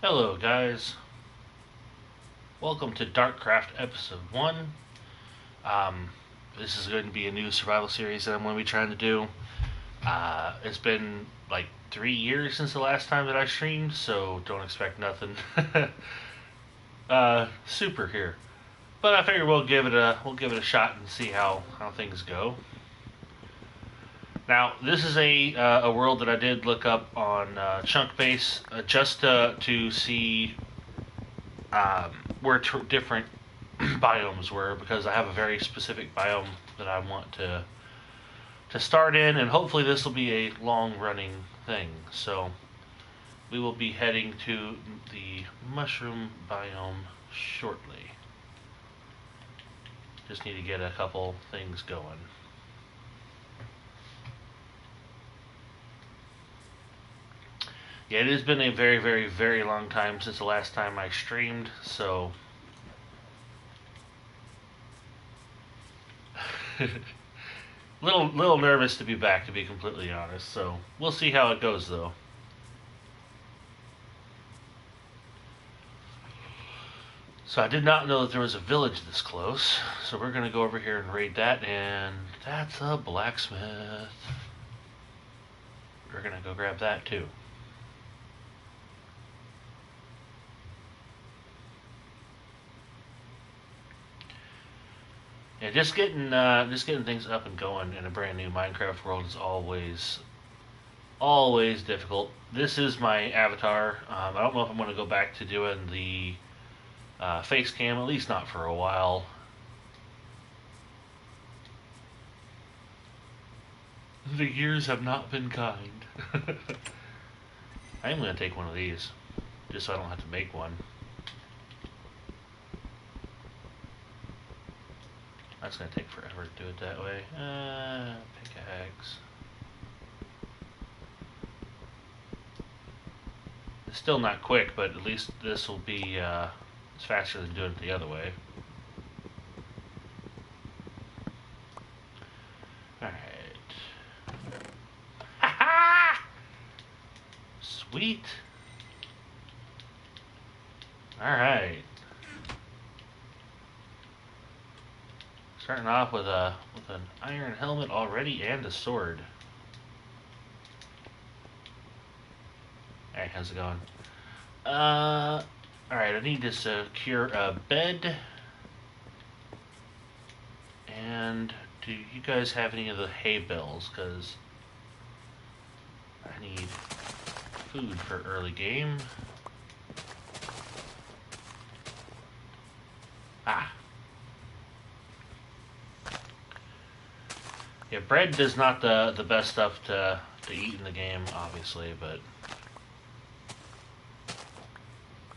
Hello, guys. Welcome to DarkCraft Episode 1. Um, this is going to be a new survival series that I'm going to be trying to do. It's been like 3 years since the last time that I streamed, so don't expect nothing super here. But I figure we'll give it a shot and see how things go. Now, this is a world that I did look up on Chunkbase just to see where different biomes were, because I have a very specific biome that I want to start in, and hopefully this will be a long running thing. So we will be heading to the mushroom biome shortly. Just need to get a couple things going. Yeah, it has been a very, very, very long time since the last time I streamed, so little nervous to be back, to be completely honest. So we'll see how it goes, though. So I did not know that there was a village this close, so we're gonna go over here and raid that, and that's a blacksmith. We're gonna go grab that too. Yeah, just getting things up and going in a brand new Minecraft world is always difficult. This is my avatar. I don't know if I'm going to go back to doing the face cam, at least not for a while. The years have not been kind. I am going to take one of these, just so I don't have to make one. That's going to take forever to do it that way. Pickaxe. It's still not quick, but at least this will be it's faster than doing it the other way. Alright. Ha! Sweet. Alright. Starting off with an iron helmet already and a sword. Hey, how's it going? Alright, I need to secure a bed. And do you guys have any of the hay bales? Because I need food for early game. Ah. Yeah, bread is not the best stuff to eat in the game, obviously, but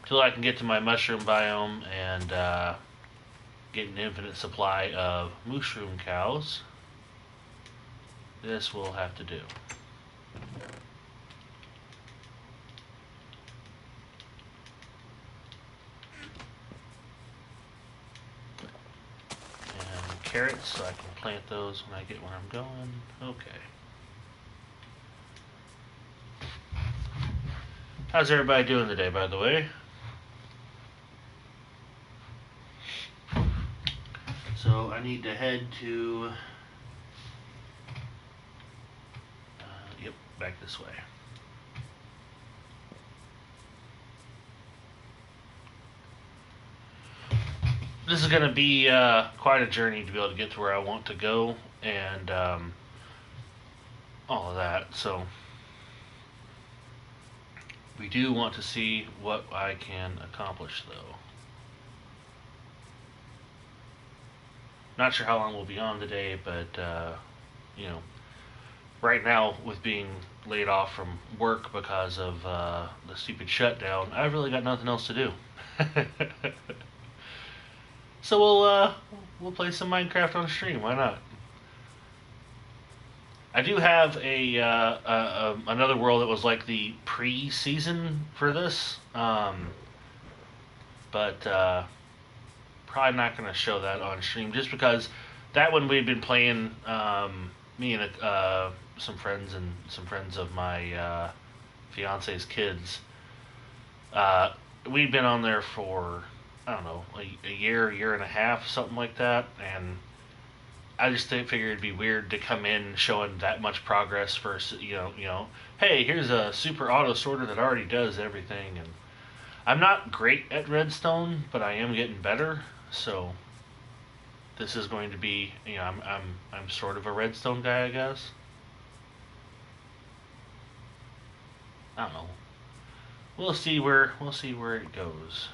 until I can get to my mushroom biome and get an infinite supply of mushroom cows, this will have to do. And carrots, so I can plant those when I get where I'm going. Okay. How's everybody doing today, by the way? So I need to head to, yep, back this way. This is going to be quite a journey to be able to get to where I want to go, and all of that. So we do want to see what I can accomplish, though. Not sure how long we'll be on today, but you know, right now with being laid off from work because of the stupid shutdown, I've really got nothing else to do. So we'll play some Minecraft on stream. Why not? I do have another world that was like the pre-season for this, but probably not going to show that on stream just because that one we've been playing. Me and some friends of my fiance's kids. Uh, we'd been on there for, I don't know, a year and a half, something like that, and I just figured it'd be weird to come in showing that much progress for, hey, here's a super auto sorter that already does everything. And I'm not great at redstone, but I am getting better. So this is going to be, I'm sort of a redstone guy, I guess. I don't know. We'll see where it goes.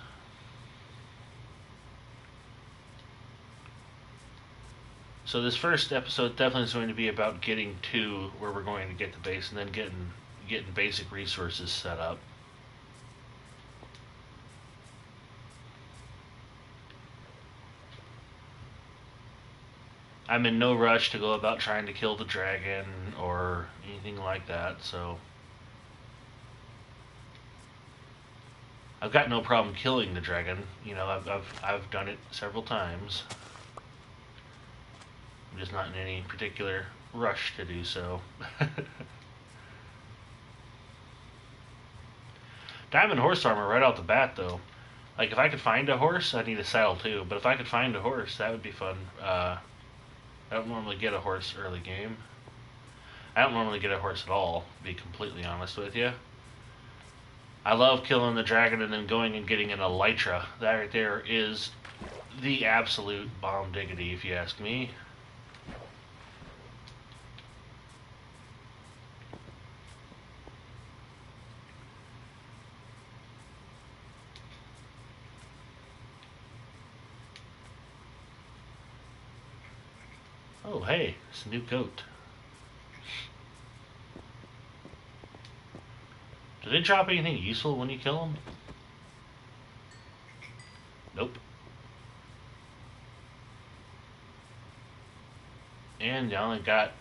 So this first episode definitely is going to be about getting to where we're going to get the base, and then getting basic resources set up. I'm in no rush to go about trying to kill the dragon or anything like that, so I've got no problem killing the dragon. I've done it several times. I'm just not in any particular rush to do so. Diamond horse armor right out the bat, though. Like, if I could find a horse, I need a saddle too. But if I could find a horse, that would be fun. I don't normally get a horse early game. I don't normally get a horse at all, to be completely honest with you. I love killing the dragon and then going and getting an elytra. That right there is the absolute bomb diggity, if you ask me. Oh, hey, it's a new goat. Do they drop anything useful when you kill them? Nope. And you only got...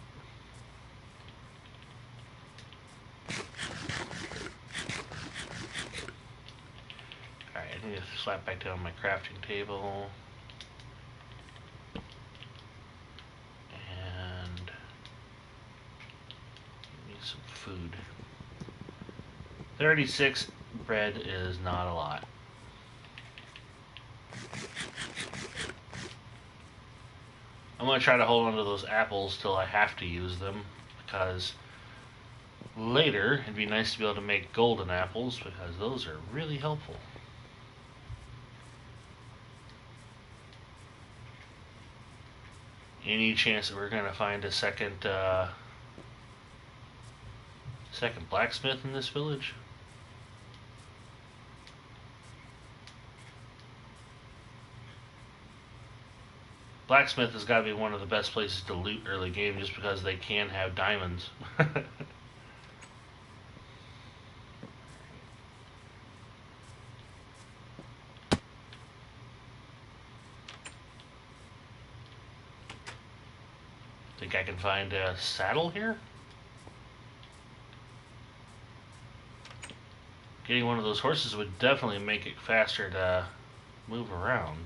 Alright, I need to slap back down my crafting table. And... need some food. 36 bread is not a lot. I'm going to try to hold on to those apples till I have to use them, because later it'd be nice to be able to make golden apples, because those are really helpful. Any chance that we're going to find a second blacksmith in this village? Blacksmith has got to be one of the best places to loot early game, just because they can have diamonds. Think I can find a saddle here? Getting one of those horses would definitely make it faster to move around.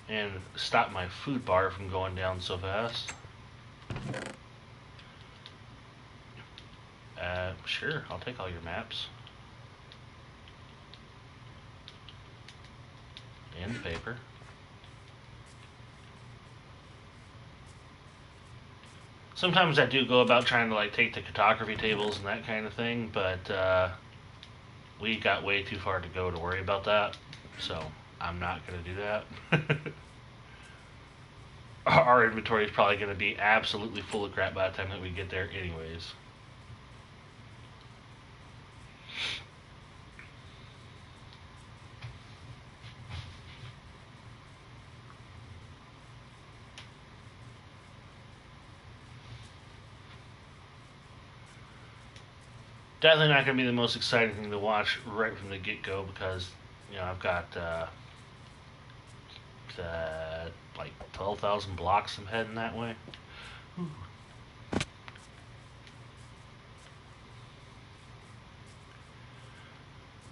And stop my food bar from going down so fast. Sure, I'll take all your maps. And the paper. Sometimes I do go about trying to like take the cartography tables and that kind of thing, but we got way too far to go to worry about that, so I'm not going to do that. Our inventory is probably going to be absolutely full of crap by the time that we get there anyways. Definitely not going to be the most exciting thing to watch right from the get-go, because, I've got like 12,000 blocks I'm heading that way. Ooh.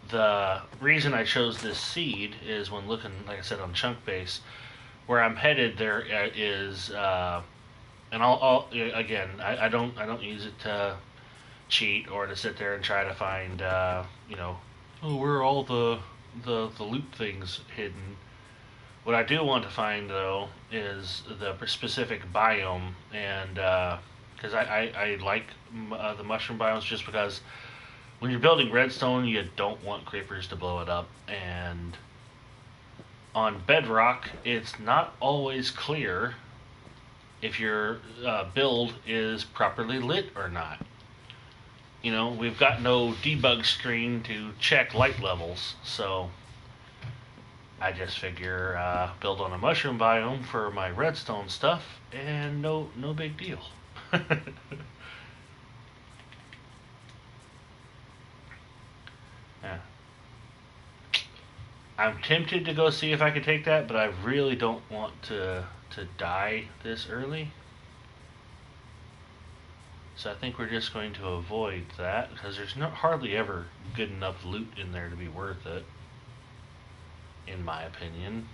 The reason I chose this seed is when looking, like I said, on Chunk Base, where I'm headed, there is an And again, I don't use it to cheat or to sit there and try to find oh, where are all the loot things hidden. What I do want to find though is the specific biome, and because I like the mushroom biomes just because when you're building redstone, you don't want creepers to blow it up, and on Bedrock, it's not always clear if your build is properly lit or not. We've got no debug screen to check light levels, so I just figure build on a mushroom biome for my redstone stuff, and no big deal. Yeah. I'm tempted to go see if I can take that, but I really don't want to die this early. So I think we're just going to avoid that because there's hardly ever good enough loot in there to be worth it, in my opinion.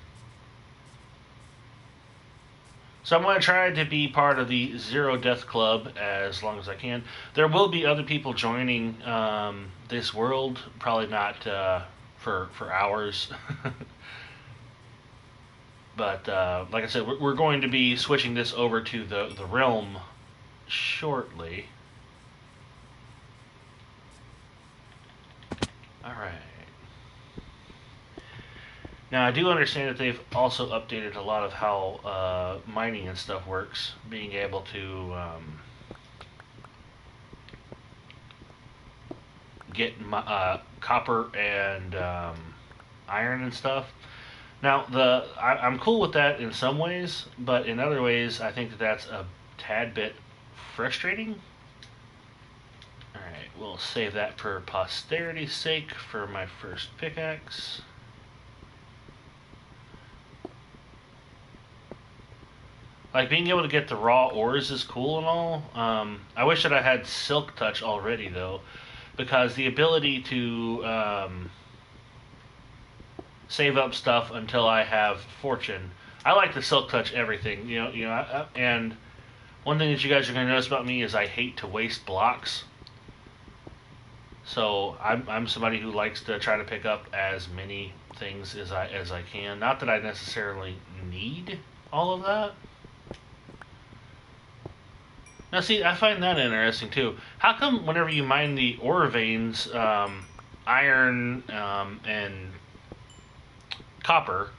So I'm going to try to be part of the Zero Death Club as long as I can. There will be other people joining this world, probably not for hours. But like I said, we're going to be switching this over to the realm shortly. Alright. Now, I do understand that they've also updated a lot of how mining and stuff works, being able to get copper and iron and stuff. Now, I'm cool with that in some ways, but in other ways, I think that's a tad bit frustrating. Alright, we'll save that for posterity's sake for my first pickaxe. Like, being able to get the raw ores is cool and all. I wish that I had Silk Touch already, though, because the ability to save up stuff until I have Fortune. I like to Silk Touch everything, and one thing that you guys are going to notice about me is I hate to waste blocks. So I'm somebody who likes to try to pick up as many things as I can. Not that I necessarily need all of that. Now, see, I find that interesting too. How come whenever you mine the ore veins, iron and copper,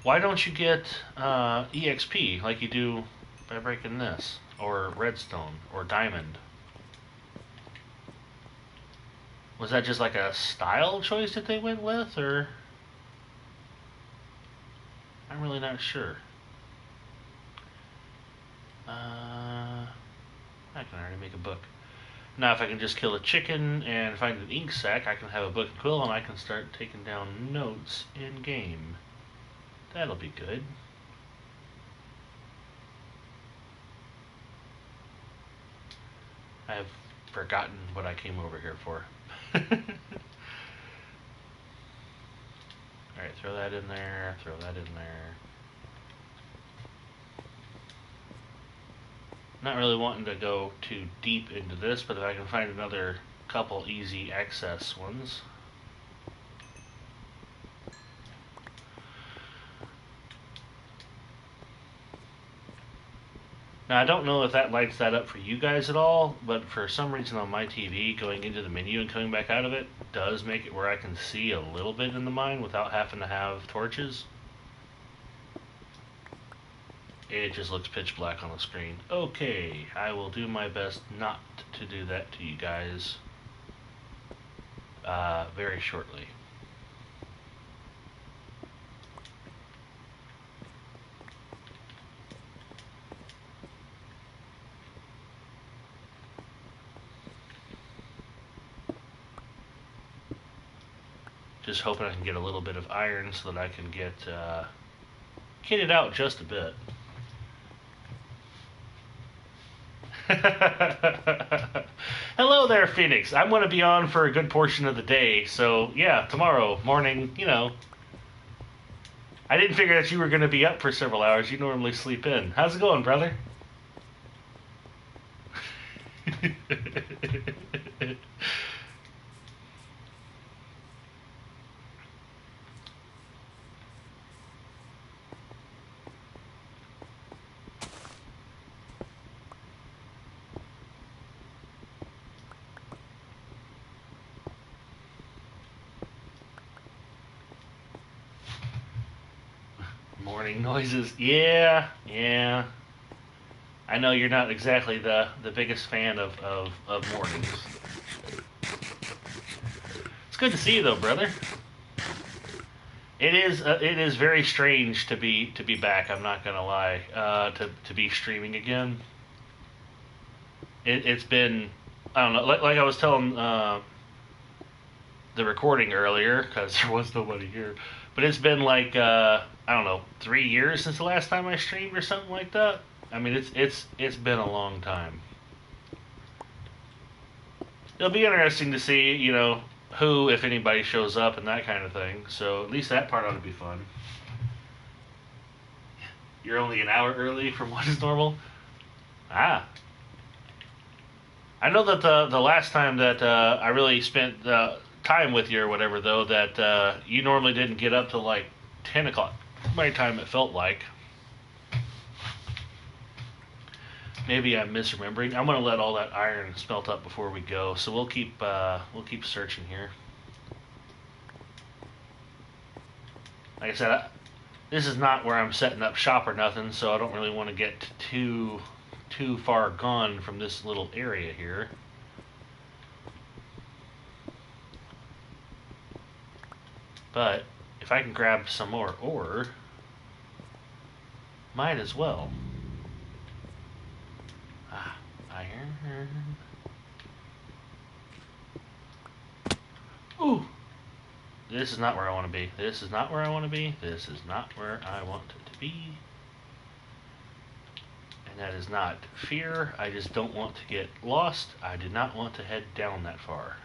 why don't you get EXP like you do by breaking this, or redstone, or diamond? Was that just like a style choice that they went with, or? I'm really not sure. I can already make a book. Now, if I can just kill a chicken and find an ink sac, I can have a book and quill, and I can start taking down notes in game. That'll be good. I have forgotten what I came over here for. Alright, throw that in there, throw that in there. Not really wanting to go too deep into this, but if I can find another couple easy access ones. Now, I don't know if that lights that up for you guys at all, but for some reason on my TV, going into the menu and coming back out of it does make it where I can see a little bit in the mine without having to have torches. It just looks pitch black on the screen. Okay, I will do my best not to do that to you guys very shortly. Just hoping I can get a little bit of iron so that I can get kitted out just a bit. Hello there, Phoenix. I'm going to be on for a good portion of the day, so yeah, tomorrow morning, I didn't figure that you were going to be up for several hours. You normally sleep in. How's it going, brother? Morning noises. Yeah, yeah. I know you're not exactly the biggest fan of mornings. It's good to see you though, brother. It is very strange to be back. I'm not gonna lie. To be streaming again. It's been, I don't know. Like I was telling the recording earlier because there was nobody here, but it's been like I don't know, 3 years since the last time I streamed or something like that. I mean, it's been a long time. It'll be interesting to see, who, if anybody, shows up and that kind of thing. So at least that part ought to be fun. You're only an hour early from what is normal. Ah, I know that the last time that I really spent time with you or whatever, though, that you normally didn't get up till like 10 o'clock. My time it felt like. Maybe I'm misremembering. I'm gonna let all that iron smelt up before we go, so we'll keep searching here. Like I said, this is not where I'm setting up shop or nothing, so I don't really want to get too far gone from this little area here. But if I can grab some more ore, might as well. Ah, iron. Ooh. This is not where I want to be. This is not where I want to be. This is not where I want to be. And that is not fear. I just don't want to get lost. I did not want to head down that far.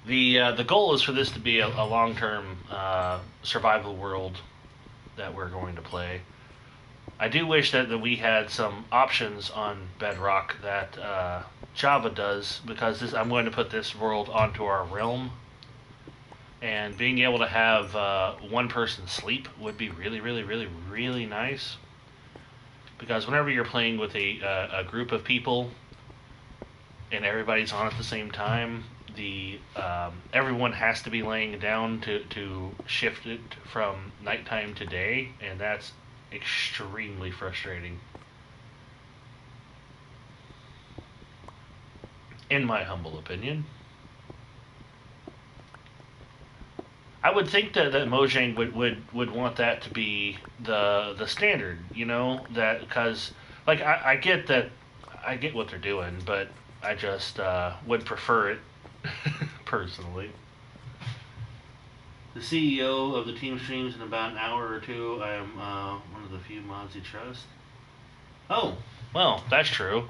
The goal is for this to be a long-term survival world that we're going to play. I do wish that we had some options on Bedrock that Java does, because I'm going to put this world onto our realm, and being able to have one person sleep would be really, really, really, really nice. Because whenever you're playing with a group of people and everybody's on at the same time, everyone has to be laying down to shift it from nighttime to day, and that's extremely frustrating, in my humble opinion. I would think that Mojang would want that to be the standard, that, because like I get that, I get what they're doing, but I just would prefer it personally. The CEO of the team streams in about an hour or two. I am one of the few mods you trust. Oh, well, that's true.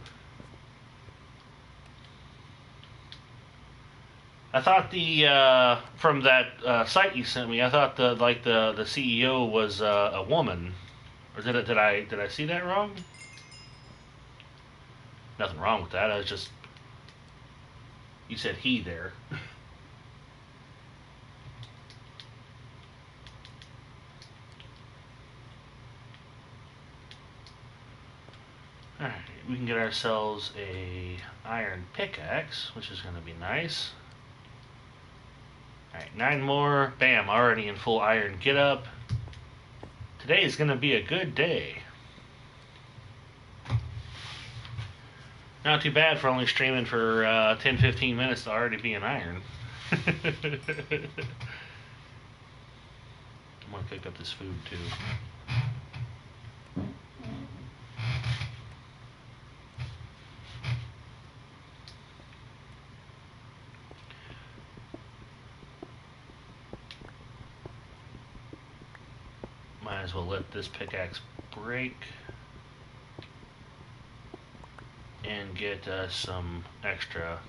I thought from that site you sent me, I thought the CEO was a woman, or did I see that wrong? Nothing wrong with that. I was just, you said he there. Alright, we can get ourselves a iron pickaxe, which is going to be nice. Alright, 9 more. Bam, already in full iron get up. Today is going to be a good day. Not too bad for only streaming for 10-15 minutes to already be in iron. I'm going to pick up this food too. Might as well let this pickaxe break and get some extra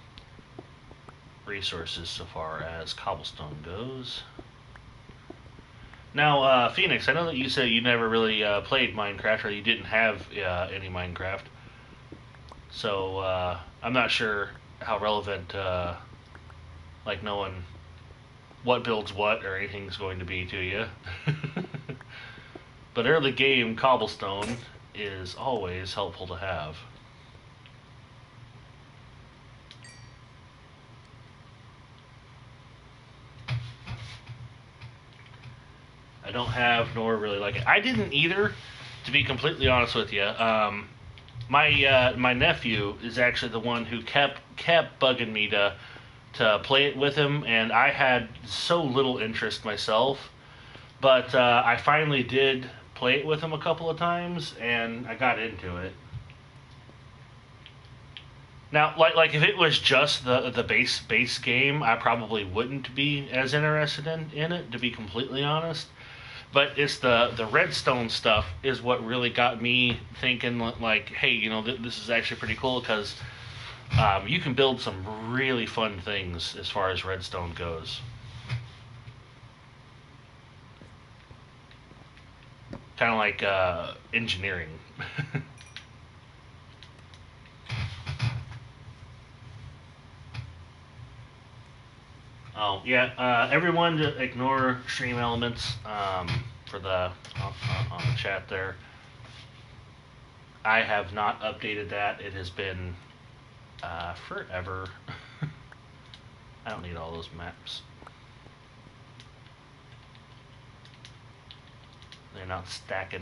resources so far as cobblestone goes. Now, Phoenix, I know that you said you never really played Minecraft, or you didn't have any Minecraft. So I'm not sure how relevant, like knowing what builds what or anything's going to be to you. But early game cobblestone is always helpful to have. I don't have nor really like it. I didn't either, to be completely honest with you. My nephew is actually the one who kept bugging me to play it with him, and I had so little interest myself. But I finally did play it with him a couple of times, and I got into it. Now, like if it was just the base game, I probably wouldn't be as interested in it, to be completely honest. But it's the redstone stuff is what really got me thinking, like, hey, this is actually pretty cool, because you can build some really fun things as far as redstone goes. Kind of like engineering. Oh yeah, everyone just ignore stream elements for the on the chat there. I have not updated that. It has been forever. I don't need all those maps. They're not stacking.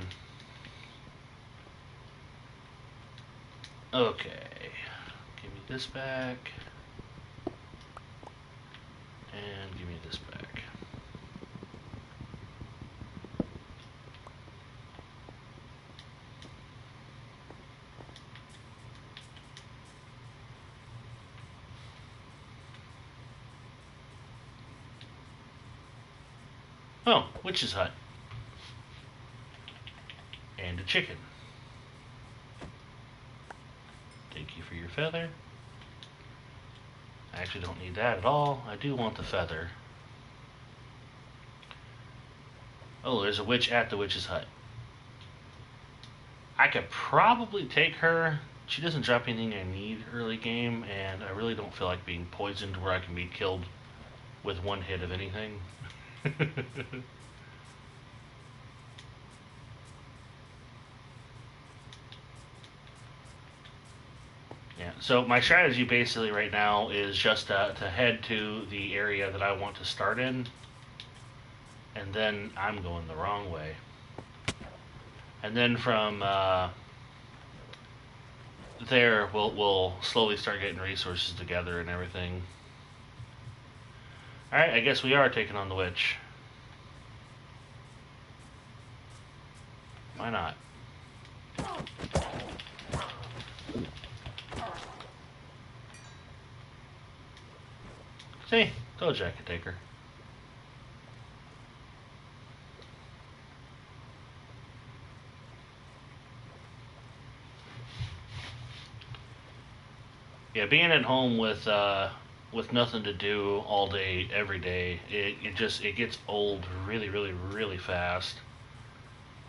Okay, give me this back. And give me this back. Oh, witch's hut. And a chicken. Thank you for your feather. I actually don't need that at all. I do want the feather. Oh, there's a witch at the witch's hut. I could probably take her. She doesn't drop anything I need early game, and I really don't feel like being poisoned where I can be killed with one hit of anything. Yeah, so my strategy basically right now is just to head to the area that I want to start in, and then I'm going the wrong way. And then from there, we'll slowly start getting resources together and everything. Alright, I guess we are taking on the witch. Why not? See, told you I could take her. Yeah, being at home with nothing to do all day, every day, it gets old really, really, really fast.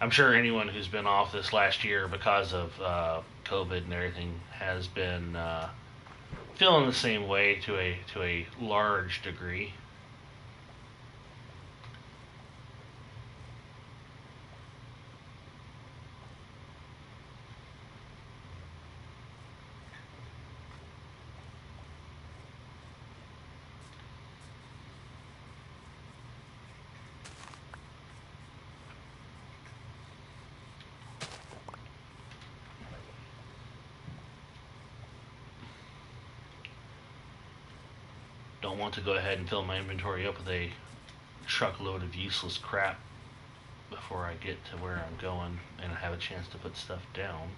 I'm sure anyone who's been off this last year because of COVID and everything has been feeling the same way to a large degree. Don't want to go ahead and fill my inventory up with a truckload of useless crap before I get to where I'm going and I have a chance to put stuff down.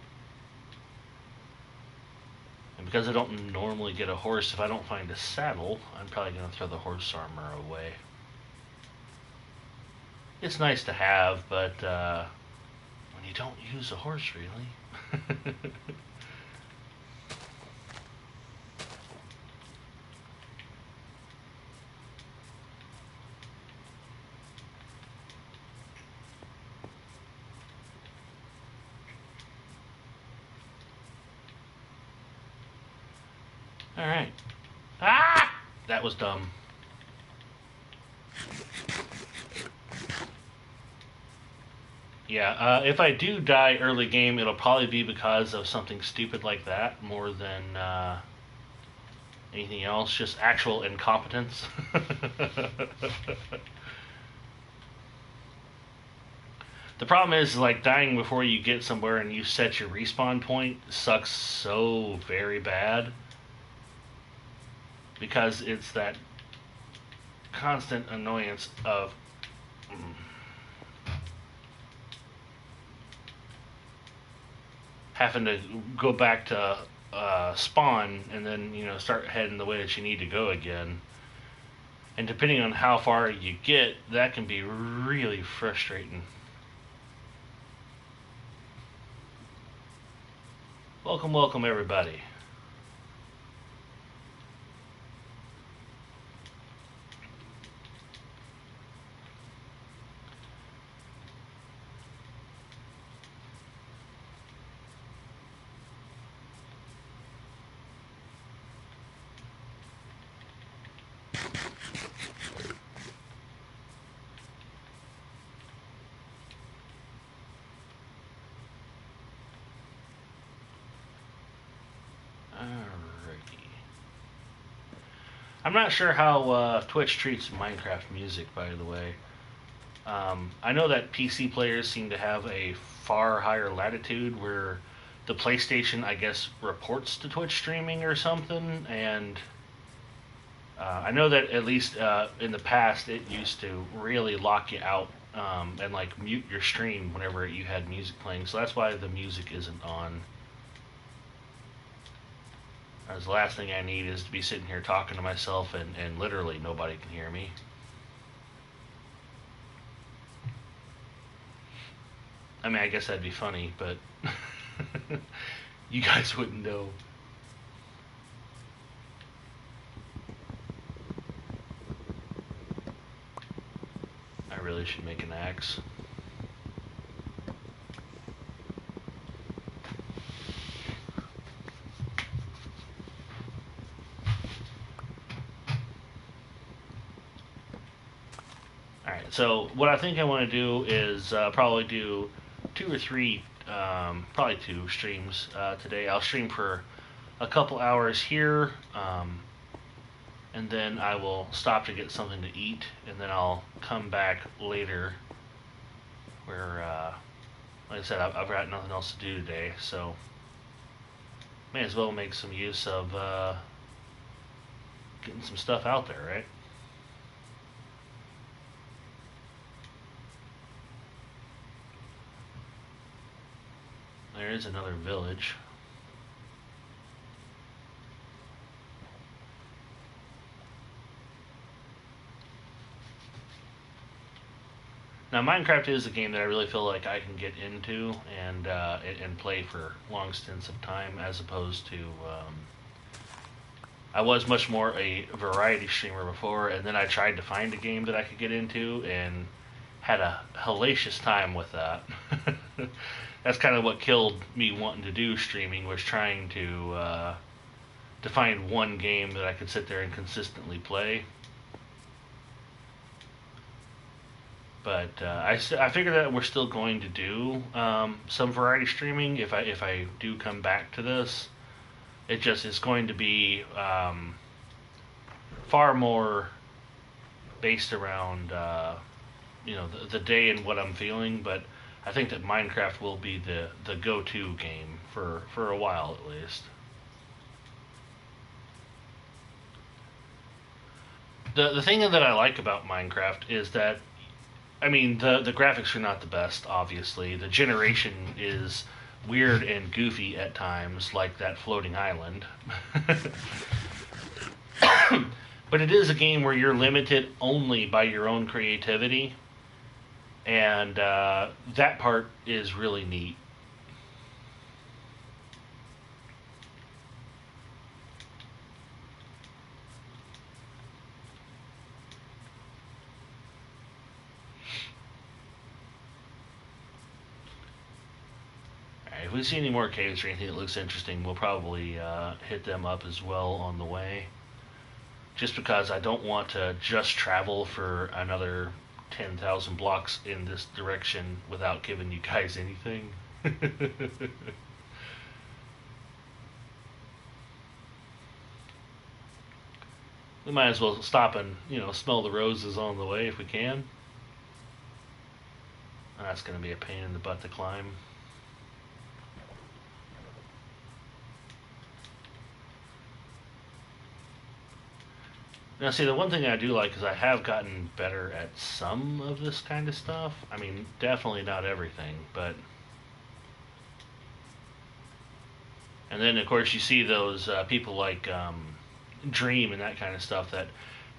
And because I don't normally get a horse, if I don't find a saddle, I'm probably going to throw the horse armor away. It's nice to have, but when you don't use a horse, really. Alright. Ah! That was dumb. Yeah, if I do die early game, it'll probably be because of something stupid like that more than anything else. Just actual incompetence. The problem is, like, dying before you get somewhere and you set your respawn point sucks so very bad. Because it's that constant annoyance of having to go back to spawn and then, you know, start heading the way that you need to go again. And depending on how far you get, that can be really frustrating. Welcome, welcome, everybody. I'm not sure how Twitch treats Minecraft music, by the way. I know that PC players seem to have a far higher latitude where the PlayStation, I guess, reports to Twitch streaming or something, and I know that at least in the past it used to really lock you out and like mute your stream whenever you had music playing, so that's why the music isn't on. As the last thing I need is to be sitting here talking to myself and literally nobody can hear me. I mean, I guess that'd be funny, but you guys wouldn't know. I really should make an axe. Alright, so what I think I want to do is probably do 2 or 3, probably 2 streams today. I'll stream for a couple hours here, and then I will stop to get something to eat, and then I'll come back later where, like I said, I've got nothing else to do today, so may as well make some use of getting some stuff out there, right? There is another village. Now, Minecraft is a game that I really feel like I can get into and play for long stints of time, as opposed to I was much more a variety streamer before, and then I tried to find a game that I could get into and had a hellacious time with that. That's kind of what killed me wanting to do streaming, was trying to find one game that I could sit there and consistently play. But I figure that we're still going to do some variety streaming if I do come back to this. It just is going to be far more based around you know, the day and what I'm feeling. But I think that Minecraft will be the go-to game for a while at least. The thing that I like about Minecraft is that, I mean, the graphics are not the best, obviously. The generation is weird and goofy at times, like that floating island. But it is a game where you're limited only by your own creativity, and that part is really neat. if we see any more caves or anything that looks interesting, we'll probably hit them up as well on the way. Just because I don't want to just travel for another 10,000 blocks in this direction without giving you guys anything. We might as well stop and, smell the roses on the way if we can. That's going to be a pain in the butt to climb. Now, see, the one thing I do like is I have gotten better at some of this kind of stuff. I mean, definitely not everything, but... And then, of course, you see those people like Dream and that kind of stuff that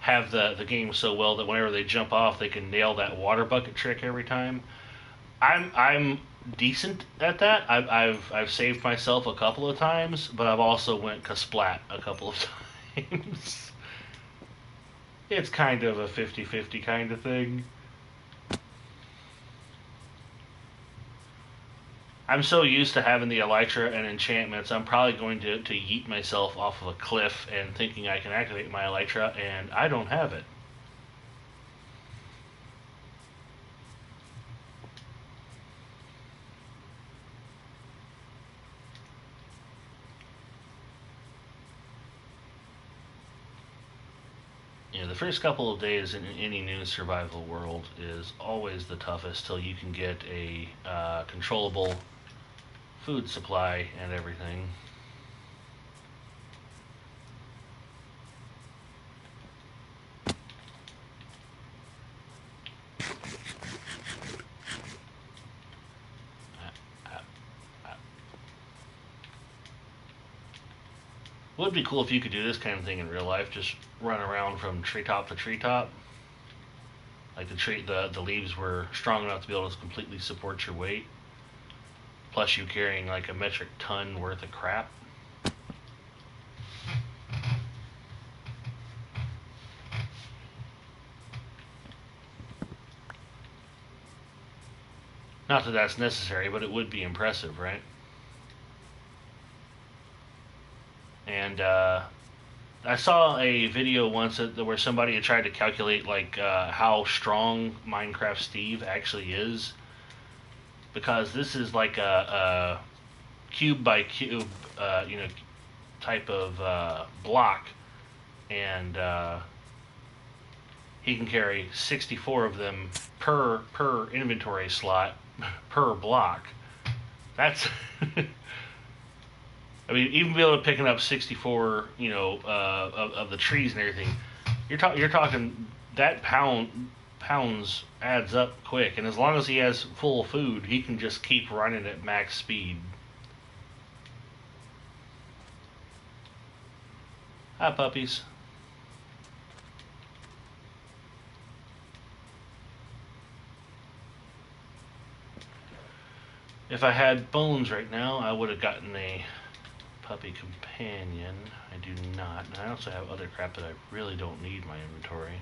have the game so well that whenever they jump off, they can nail that water bucket trick every time. I'm decent at that. I've saved myself a couple of times, but I've also went kasplat a couple of times. It's kind of a 50-50 kind of thing. I'm so used to having the Elytra and enchantments, I'm probably going to yeet myself off of a cliff and thinking I can activate my Elytra, and I don't have it. The first couple of days in any new survival world is always the toughest till you can get a controllable food supply and everything. It would be cool if you could do this kind of thing in real life, just run around from treetop to treetop. Like the leaves were strong enough to be able to completely support your weight. Plus you carrying like a metric ton worth of crap. Not that that's necessary, but it would be impressive, right? And I saw a video once where somebody had tried to calculate like how strong Minecraft Steve actually is, because this is like a cube by cube, type of block, and he can carry 64 of them per inventory slot per block. That's I mean, even be able to picking up 64, of the trees and everything. You're talking that pounds adds up quick, and as long as he has full food, he can just keep running at max speed. Hi, puppies. If I had bones right now, I would have gotten a puppy companion. I do not. And I also have other crap that I really don't need in my inventory.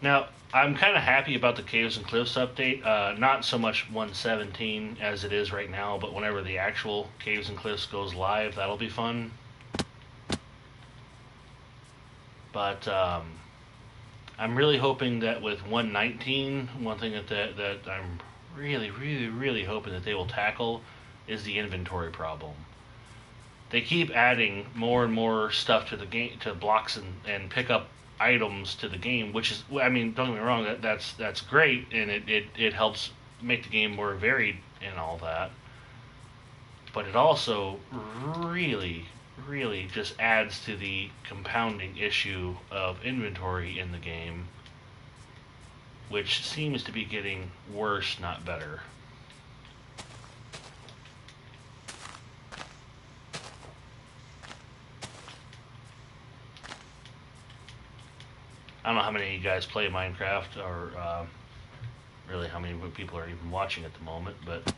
Now, I'm kind of happy about the Caves and Cliffs update. Not so much 1.17 as it is right now, but whenever the actual Caves and Cliffs goes live, that'll be fun. But I'm really hoping that with 1.19, one thing that I'm really hoping that they will tackle is the inventory problem. They keep adding more and more stuff to the game, to blocks and pick up items to the game, which is, I mean, don't get me wrong, that's great, and it helps make the game more varied and all that. But it also really just adds to the compounding issue of inventory in the game, which seems to be getting worse, not better. I don't know how many of you guys play Minecraft, or really how many people are even watching at the moment, but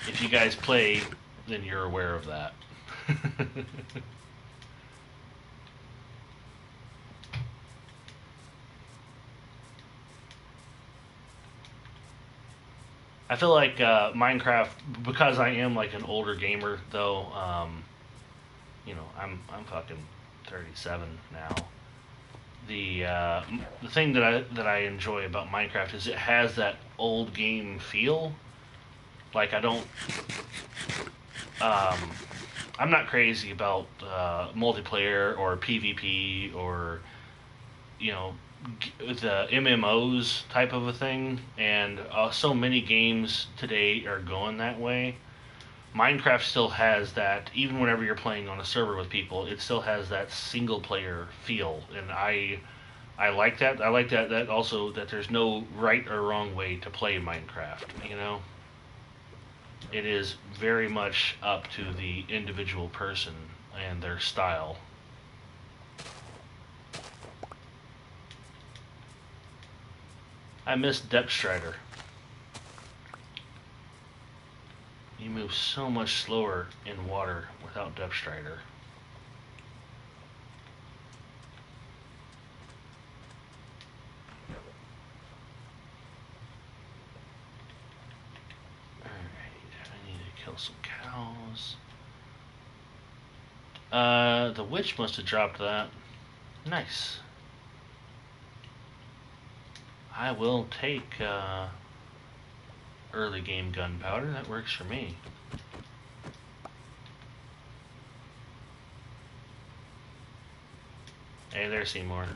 if you guys play, then you're aware of that. I feel like Minecraft, because I am like an older gamer though. I'm fucking 37 now. The thing that I enjoy about Minecraft is it has that old game feel. Like I don't, um, I'm not crazy about multiplayer or PvP or you know the MMOs type of a thing, and so many games today are going that way. Minecraft still has that, even whenever you're playing on a server with people, it still has that single player feel, and I like that. I like that also that there's no right or wrong way to play Minecraft. It is very much up to the individual person and their style. I miss Depth Strider. You move so much slower in water without Depth Strider. Alright, I need to kill some cows. The witch must have dropped that. Nice. I will take early game gunpowder. That works for me. Hey there, Seymour.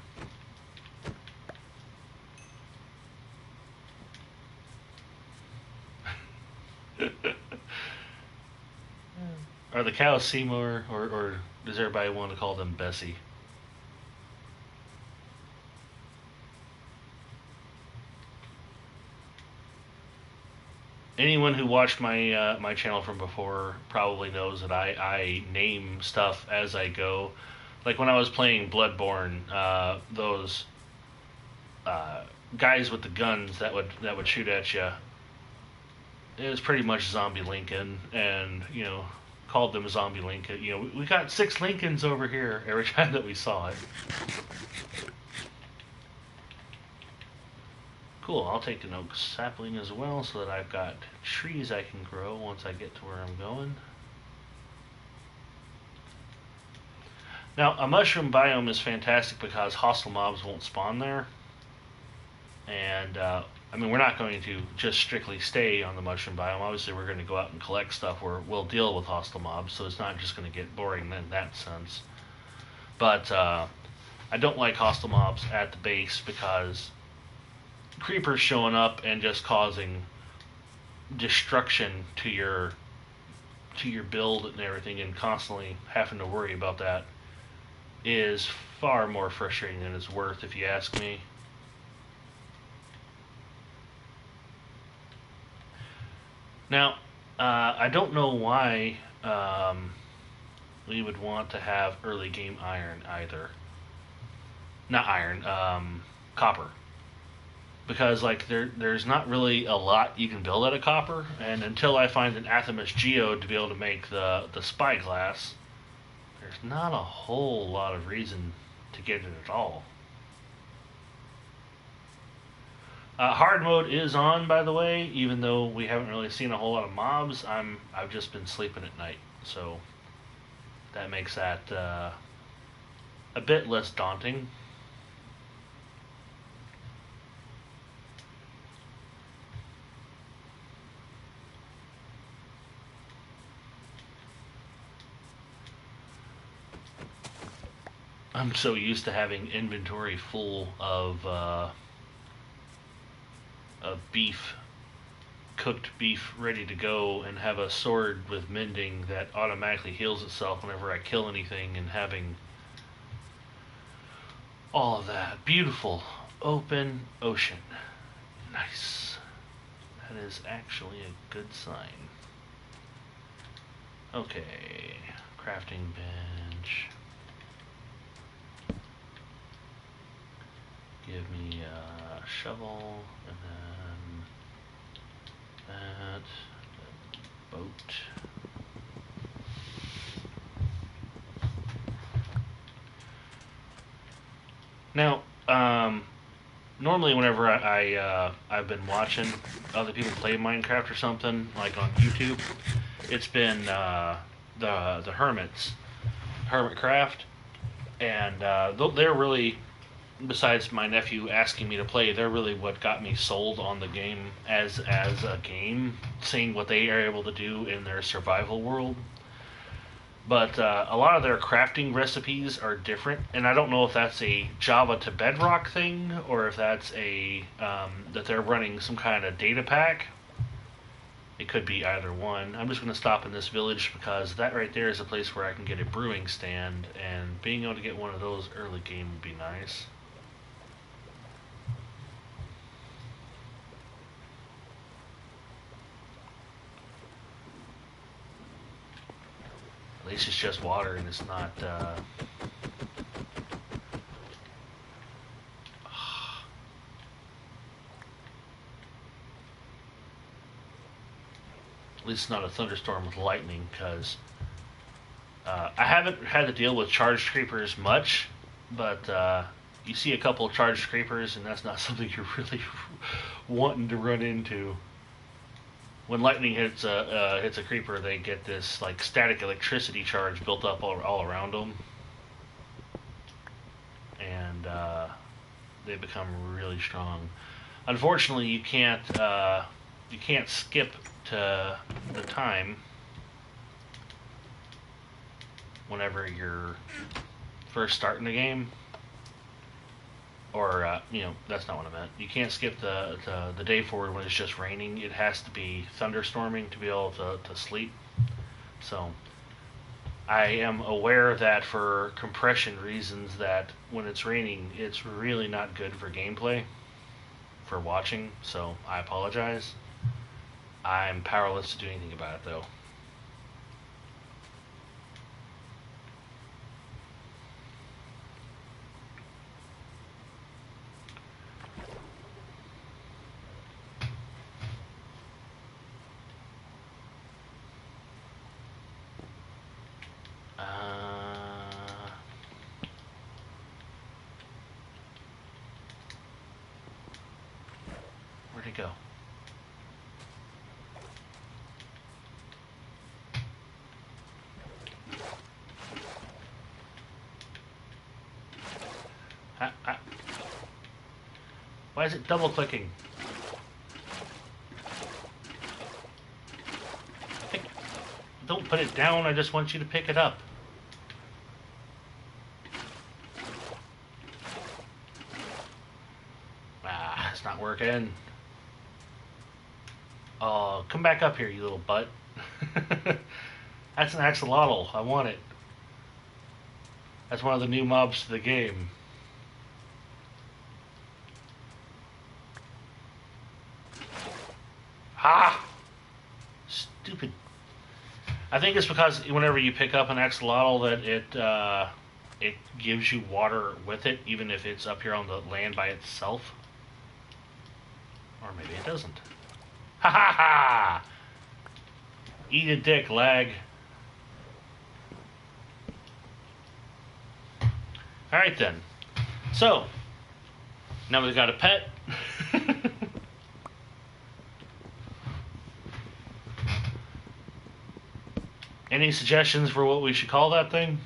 Are the cows Seymour, or does everybody want to call them Bessie? Anyone who watched my channel from before probably knows that I name stuff as I go. Like when I was playing Bloodborne, those guys with the guns that would shoot at you, it was pretty much Zombie Lincoln, and called them Zombie Lincoln. We got 6 Lincolns over here every time that we saw it. Cool, I'll take an oak sapling as well so that I've got trees I can grow once I get to where I'm going. Now, a mushroom biome is fantastic because hostile mobs won't spawn there. And, we're not going to just strictly stay on the mushroom biome. Obviously, we're going to go out and collect stuff where we'll deal with hostile mobs, so it's not just going to get boring in that sense. But I don't like hostile mobs at the base because creepers showing up and just causing destruction to your build and everything, and constantly having to worry about that is far more frustrating than it's worth, if you ask me. Now, I don't know why we would want to have early game iron either. Not iron, copper. Because there's not really a lot you can build out of copper, and until I find an Athamas geode to be able to make the spyglass, there's not a whole lot of reason to get it at all. Hard mode is on, by the way, even though we haven't really seen a whole lot of mobs. I've just been sleeping at night, so that makes that a bit less daunting. I'm so used to having inventory full of beef, cooked beef ready to go, and have a sword with mending that automatically heals itself whenever I kill anything, and having all of that. Beautiful open ocean. Nice. That is actually a good sign. Okay, crafting bench. Give me a shovel, and then that, boat. Now, normally whenever I've been watching other people play Minecraft or something like on YouTube, it's been the Hermitcraft, and they're really, besides my nephew asking me to play, they're really what got me sold on the game as a game. Seeing what they are able to do in their survival world. But a lot of their crafting recipes are different, and I don't know if that's a Java to Bedrock thing or if that's a that they're running some kind of data pack. It could be either one. I'm just going to stop in this village because that right there is a place where I can get a brewing stand, and being able to get one of those early game would be nice. At least it's just water and it's not. At least it's not a thunderstorm with lightning, because I haven't had to deal with charged creepers much, but you see a couple of charged creepers, and that's not something you're really wanting to run into. When lightning hits a creeper, they get this like static electricity charge built up all around them, and they become really strong. Unfortunately, you can't skip to the time whenever you're first starting the game. Or that's not what I meant. You can't skip the day forward when it's just raining. It has to be thunderstorming to be able to sleep. So I am aware that for compression reasons, that when it's raining, it's really not good for gameplay, for watching. So I apologize. I'm powerless to do anything about it, though. Where'd it go? Why is it double clicking? Don't put it down, I just want you to pick it up. It's not working. Oh, come back up here, you little butt. That's an axolotl. I want it. That's one of the new mobs to the game. Ah! Stupid. I think it's because whenever you pick up an axolotl that it gives you water with it, even if it's up here on the land by itself. Or maybe it doesn't. Ha ha ha! Eat a dick, lag. Alright then. So, now we've got a pet. Any suggestions for what we should call that thing?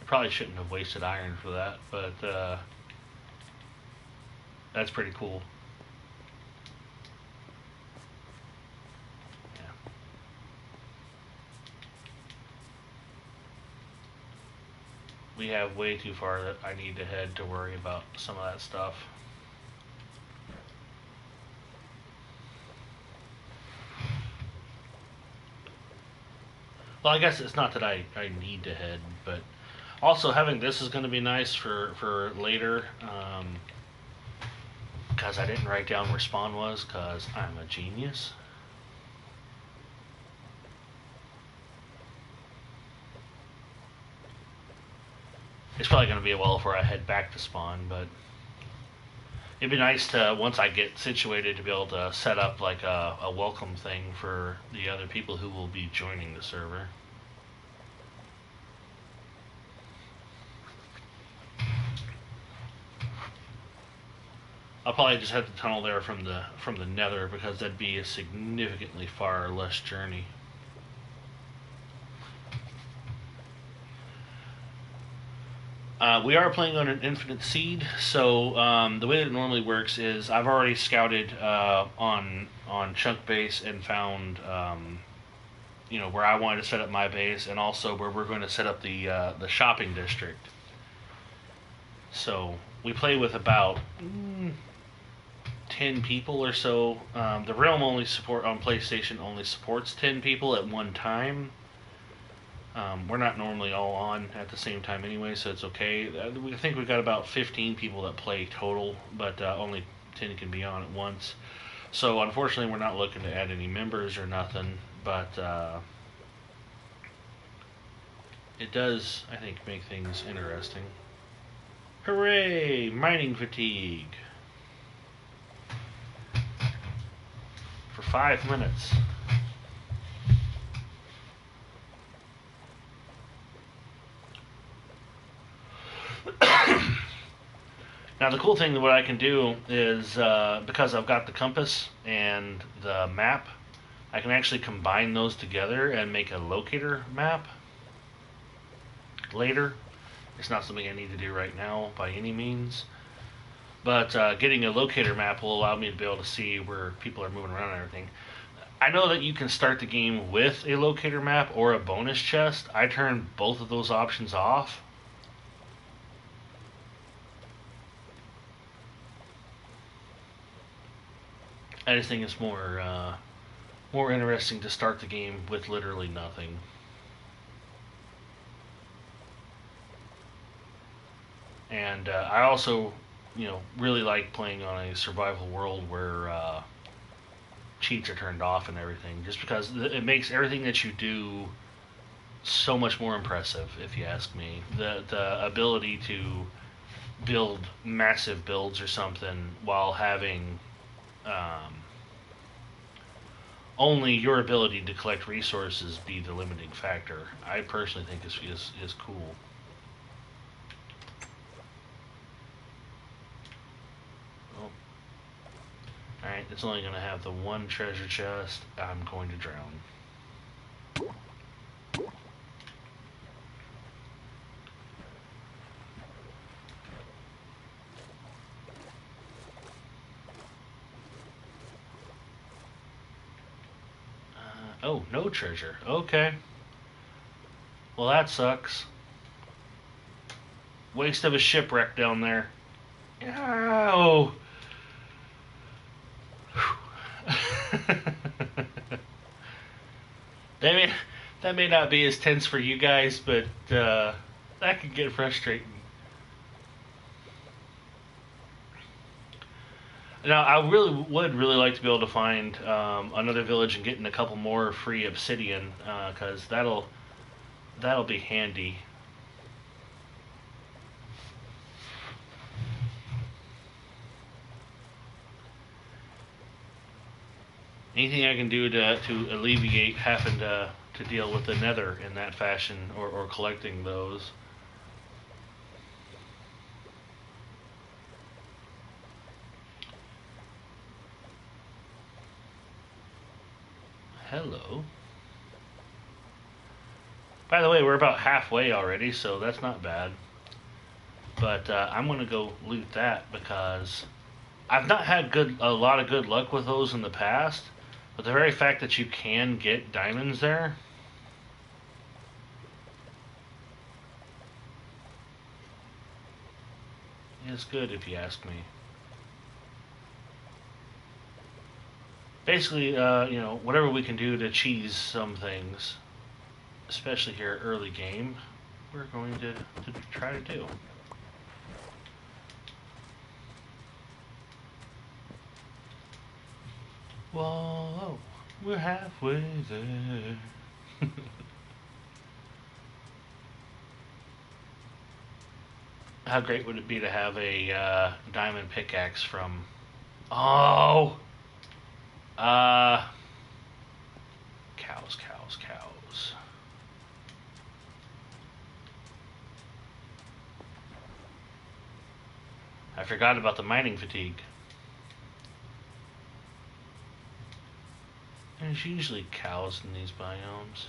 Probably shouldn't have wasted iron for that, but that's pretty cool. Yeah. We have way too far that I need to head to worry about some of that stuff. Well, I guess it's not that I need to head, but also having this is going to be nice for later, because I didn't write down where spawn was, because I'm a genius. It's probably going to be a while before I head back to spawn, but it'd be nice to, once I get situated, to be able to set up like a welcome thing for the other people who will be joining the server. I'll probably just have to tunnel there from the nether, because that'd be a significantly far less journey. We are playing on an infinite seed, so the way that it normally works is I've already scouted on Chunk Base and found where I wanted to set up my base, and also where we're going to set up the shopping district. So we play with about 10 people or so. The Realm on PlayStation only supports 10 people at one time. We're not normally all on at the same time anyway, so it's okay. I think we've got about 15 people that play total, but only 10 can be on at once. So unfortunately, we're not looking to add any members or nothing, but it does, I think, make things interesting. Hooray! Mining fatigue. For 5 minutes. Now the cool thing, what I can do is, because I've got the compass and the map, I can actually combine those together and make a locator map later. It's not something I need to do right now by any means, but getting a locator map will allow me to be able to see where people are moving around and everything. I know that you can start the game with a locator map or a bonus chest. I turned both of those options off. I just think it's more interesting to start the game with literally nothing. And I also, really like playing on a survival world where cheats are turned off and everything, just because it makes everything that you do so much more impressive, if you ask me. The ability to build massive builds or something while having only your ability to collect resources be the limiting factor, I personally think is cool. Oh. Alright, it's only going to have the one treasure chest. I'm going to drown. Oh, no treasure. Okay. Well, that sucks. Waste of a shipwreck down there. Oh. that may not be as tense for you guys, but that could get frustrating. Now, I would really like to be able to find another village and getting a couple more free obsidian, because that'll be handy. Anything I can do to alleviate having to deal with the nether in that fashion, or collecting those. Hello. By the way, we're about halfway already, so that's not bad. But I'm going to go loot that, because I've not had a lot of good luck with those in the past. But the very fact that you can get diamonds there is good, if you ask me. Basically, whatever we can do to cheese some things, especially here early game, we're going to try to do. Whoa, we're halfway there. How great would it be to have a diamond pickaxe from... Oh! Uh... Cows, cows, cows. I forgot about the mining fatigue. There's usually cows in these biomes.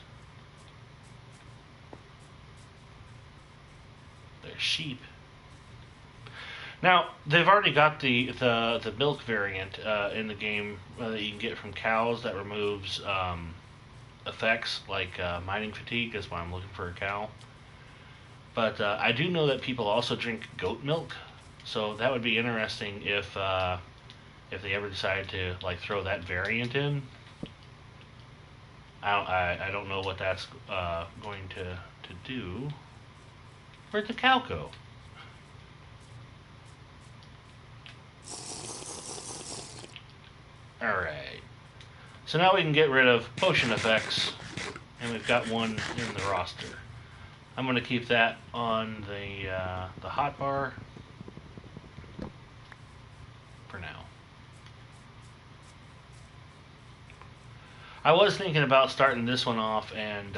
There's sheep. Now, they've already got the milk variant in the game that you can get from cows that removes effects like mining fatigue. That's why I'm looking for a cow. But I do know that people also drink goat milk, so that would be interesting if they ever decide to like throw that variant in. I don't know what that's going to do. Where'd the cow go? Alright. So now we can get rid of potion effects, and we've got one in the roster. I'm going to keep that on the hotbar for now. I was thinking about starting this one off and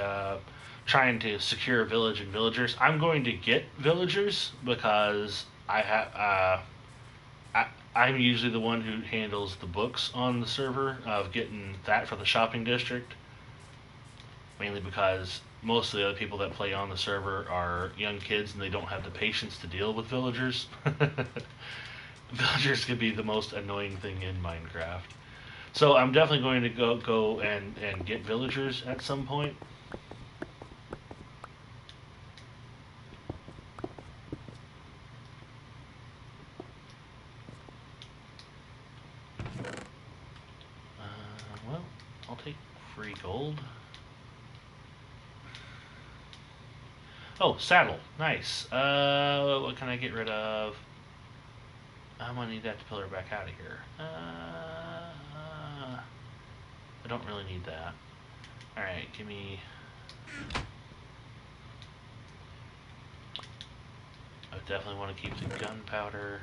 trying to secure a village and villagers. I'm going to get villagers because I'm usually the one who handles the books on the server of getting that for the shopping district. Mainly because most of the other people that play on the server are young kids and they don't have the patience to deal with villagers. Villagers can be the most annoying thing in Minecraft. So I'm definitely going to go and get villagers at some point. Well, I'll take free gold. Oh, saddle. Nice. What can I get rid of? I'm gonna need that to pillar back out of here. I don't really need that. Alright, give me... I definitely want to keep the gunpowder.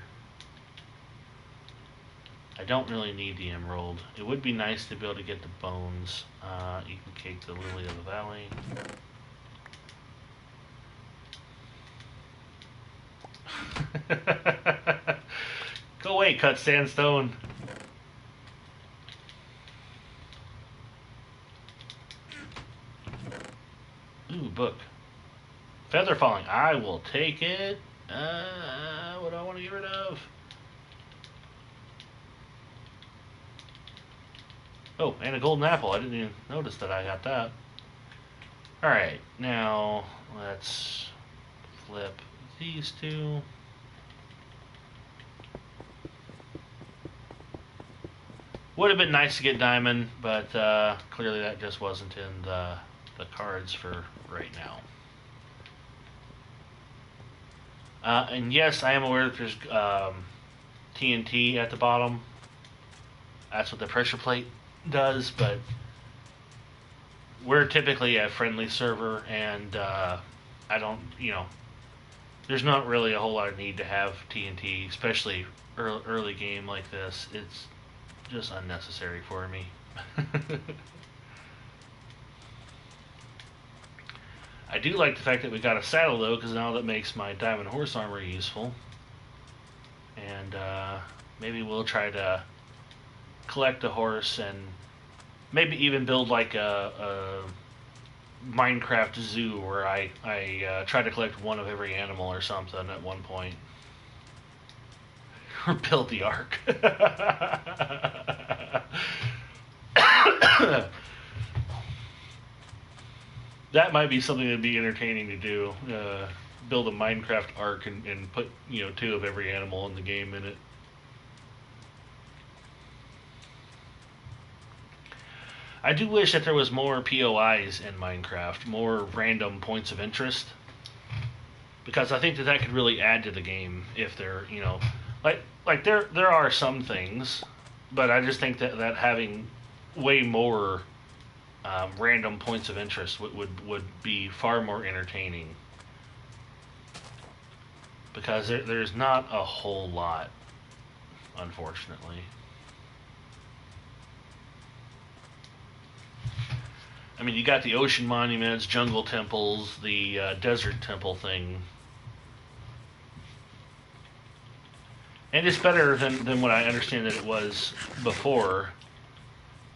I don't really need the emerald. It would be nice to be able to get the bones. You can cake the lily of the valley. Go away, cut sandstone. Ooh, book. Feather falling. I will take it. What do I want to get rid of? Oh, and a golden apple. I didn't even notice that I got that. Alright, now let's flip these two. Would have been nice to get diamond, but clearly that just wasn't in the cards for right now. And yes, I am aware that there's TNT at the bottom. That's what the pressure plate does, but we're typically a friendly server, and I don't, there's not really a whole lot of need to have TNT, especially early game like this. It's just unnecessary for me. I do like the fact that we got a saddle though, because now that makes my diamond horse armor useful. And maybe we'll try to collect a horse and maybe even build like a Minecraft zoo where I try to collect one of every animal or something at one point. Or build the ark. That might be something that'd be entertaining to do. Build a Minecraft ark and put, two of every animal in the game in it. I do wish that there was more POIs in Minecraft, more random points of interest. Because I think that could really add to the game if they're, like there are some things, but I just think that having way more random points of interest would be far more entertaining. because there's not a whole lot, unfortunately. I mean, you got the ocean monuments, jungle temples, the desert temple thing, and it's better than what I understand that it was before.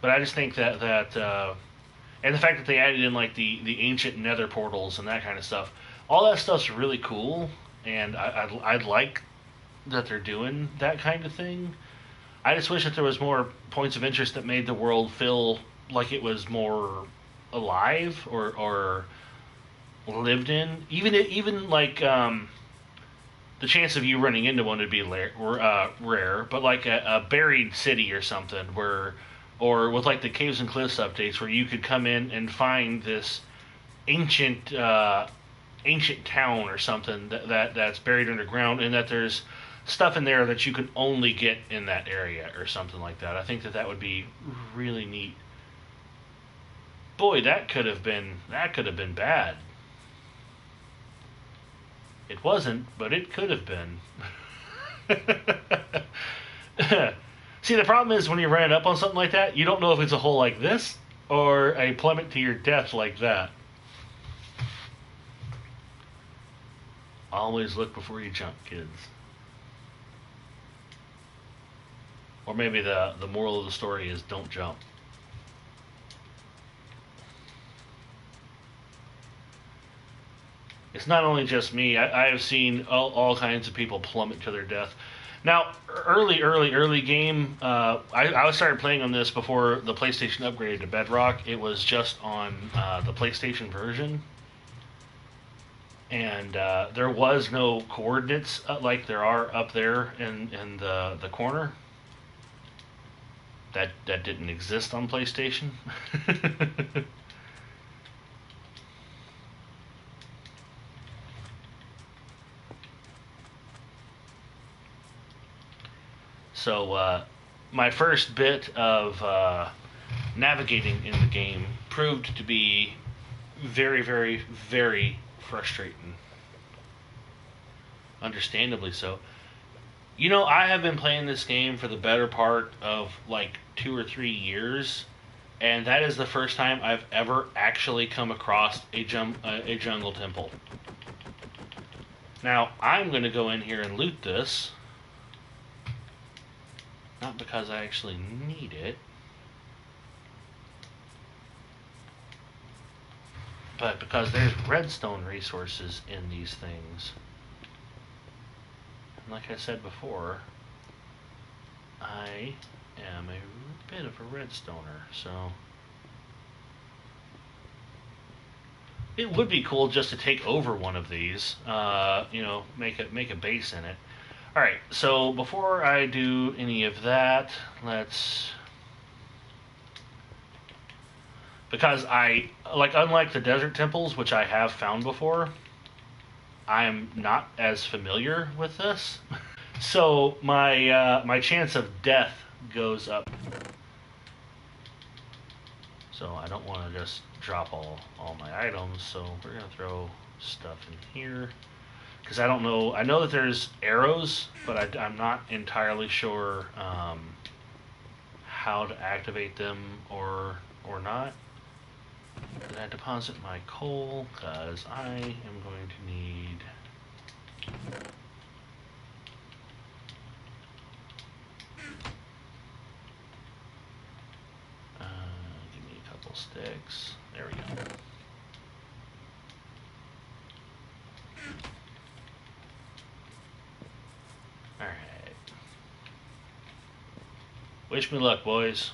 But I just think that and the fact that they added in like the ancient nether portals and that kind of stuff, all that stuff's really cool, and I'd like that they're doing that kind of thing. I just wish that there was more points of interest that made the world feel like it was more alive or lived in. Even like the chance of you running into one would be rare, but like a buried city or something or with like the Caves and Cliffs updates where you could come in and find this ancient ancient town or something that's buried underground, and that there's stuff in there that you can only get in that area or something like that. I think that would be really neat. Boy, that could have been bad. It wasn't, but it could have been. See, the problem is when you run up on something like that, you don't know if it's a hole like this or a plummet to your death like that. Always look before you jump, kids. Or maybe the moral of the story is don't jump. It's not only just me. I have seen all kinds of people plummet to their death. Now, early game, I started playing on this before the PlayStation upgraded to Bedrock. It was just on the PlayStation version. And there was no coordinates like there are up there in the corner. That didn't exist on PlayStation. So my first bit of navigating in the game proved to be very, very, very frustrating. Understandably so. You know, I have been playing this game for the better part of like 2 or 3 years, and that is the first time I've ever actually come across a jungle temple. Now, I'm going to go in here and loot this. Not because I actually need it, but because there's redstone resources in these things. And like I said before, I am a bit of a redstoner, so it would be cool just to take over one of these, make a base in it. Alright, so before I do any of that, because unlike the desert temples, which I have found before, I am not as familiar with this. So my chance of death goes up. So I don't want to just drop all my items, so we're going to throw stuff in here. Because I don't know, I know that there's arrows, but I'm not entirely sure how to activate them or not. Did I deposit my coal? Because I am going to need... give me a couple sticks. There we go. Alright. Wish me luck, boys.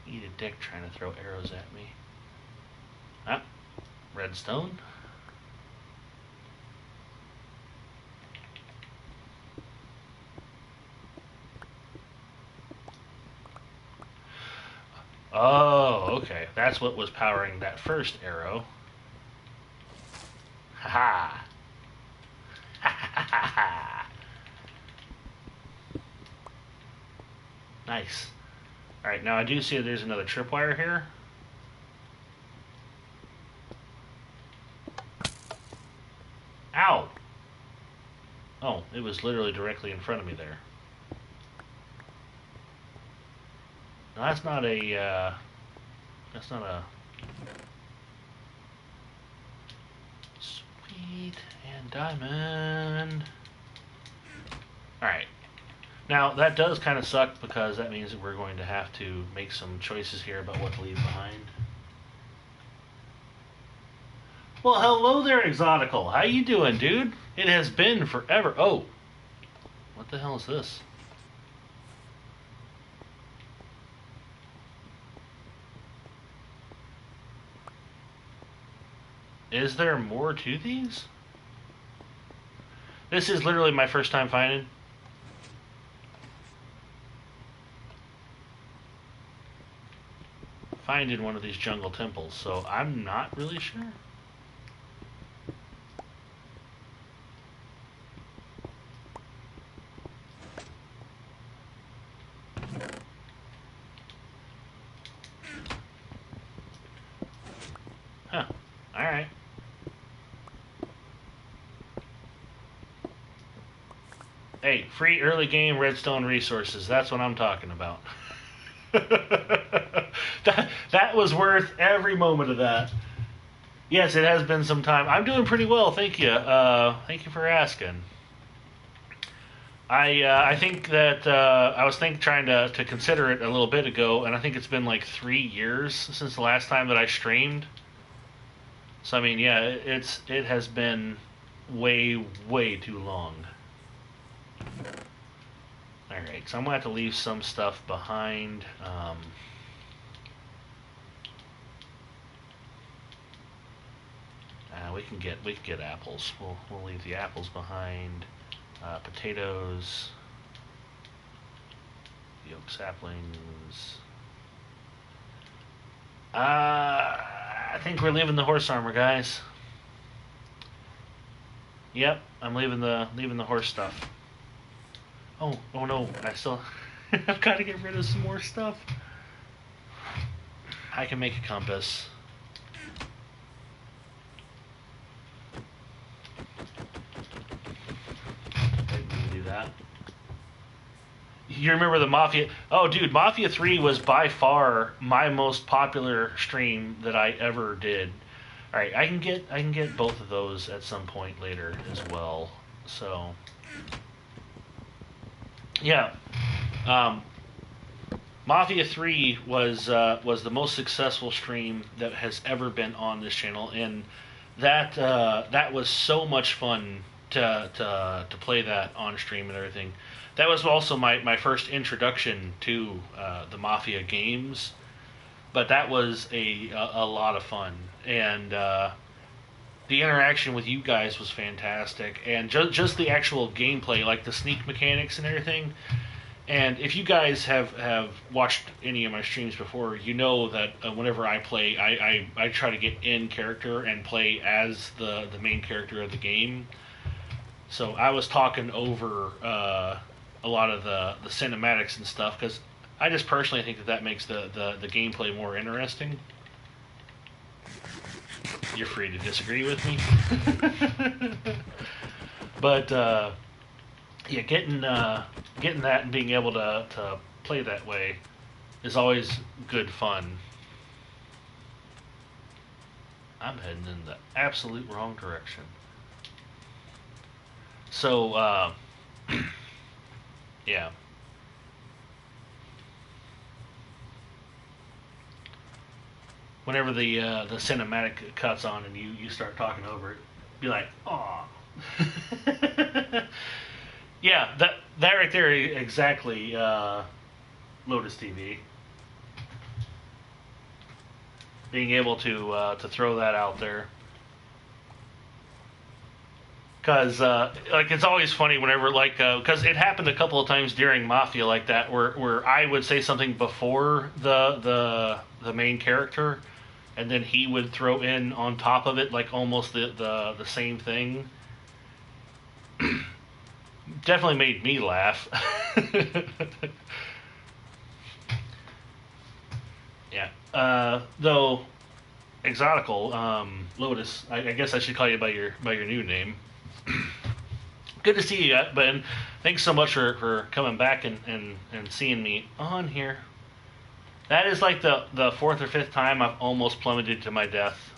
Eat a dick trying to throw arrows at me. Ah, redstone. Oh, Oh, okay. That's what was powering that first arrow. Ha ha. Ha ha ha ha. Nice. Alright, now I do see there's another tripwire here. Ow! Oh, it was literally directly in front of me there. No, that's not a, that's not a... Sweet and diamond. Alright. Now, that does kind of suck because that means that we're going to have to make some choices here about what to leave behind. Well, hello there, Exotical. How you doing, dude? It has been forever. Oh, what the hell is this? Is there more to these? This is literally my first time finding one of these jungle temples, so I'm not really sure. Huh. Alright. Hey, free early game redstone resources. That's what I'm talking about. that was worth every moment of that. Yes, it has been some time. I'm doing pretty well, thank you. Thank you for asking. I think that I was trying to consider it a little bit ago, and I think it's been like 3 years since the last time that I streamed. So I mean, yeah, it has been way too long. All right, so I'm gonna have to leave some stuff behind. We can get apples. We'll leave the apples behind. Potatoes, the oak saplings. I think we're leaving the horse armor, guys. Yep, I'm leaving the horse stuff. Oh no, I still I've got to get rid of some more stuff. I can make a compass. That. You remember the Mafia? Oh, dude, Mafia 3 was by far my most popular stream that I ever did. All right, I can get both of those at some point later as well. So, yeah, Mafia 3 was the most successful stream that has ever been on this channel, and that was so much fun to play that on stream and everything. That was also my first introduction to the Mafia games, but that was a lot of fun, and the interaction with you guys was fantastic, and just the actual gameplay, like the sneak mechanics and everything. And if you guys have watched any of my streams before, you know that whenever I play, I try to get in character and play as the main character of the game. So I was talking over a lot of the cinematics and stuff because I just personally think that makes the gameplay more interesting. You're free to disagree with me. But yeah, getting that and being able to play that way is always good fun. I'm heading in the absolute wrong direction. So, yeah. Whenever the cinematic cuts on and you start talking over it, be like, "Aw." Yeah, that right there exactly. Lotus TV. Being able to throw that out there. Because like it's always funny whenever like because it happened a couple of times during Mafia like that where I would say something before the main character, and then he would throw in on top of it like almost the same thing. Definitely made me laugh. Yeah. Though Exotical, Lotus, I guess I should call you by your new name. Good to see you, Ben. Thanks so much for coming back and seeing me on here. That is like the fourth or fifth time I've almost plummeted to my death.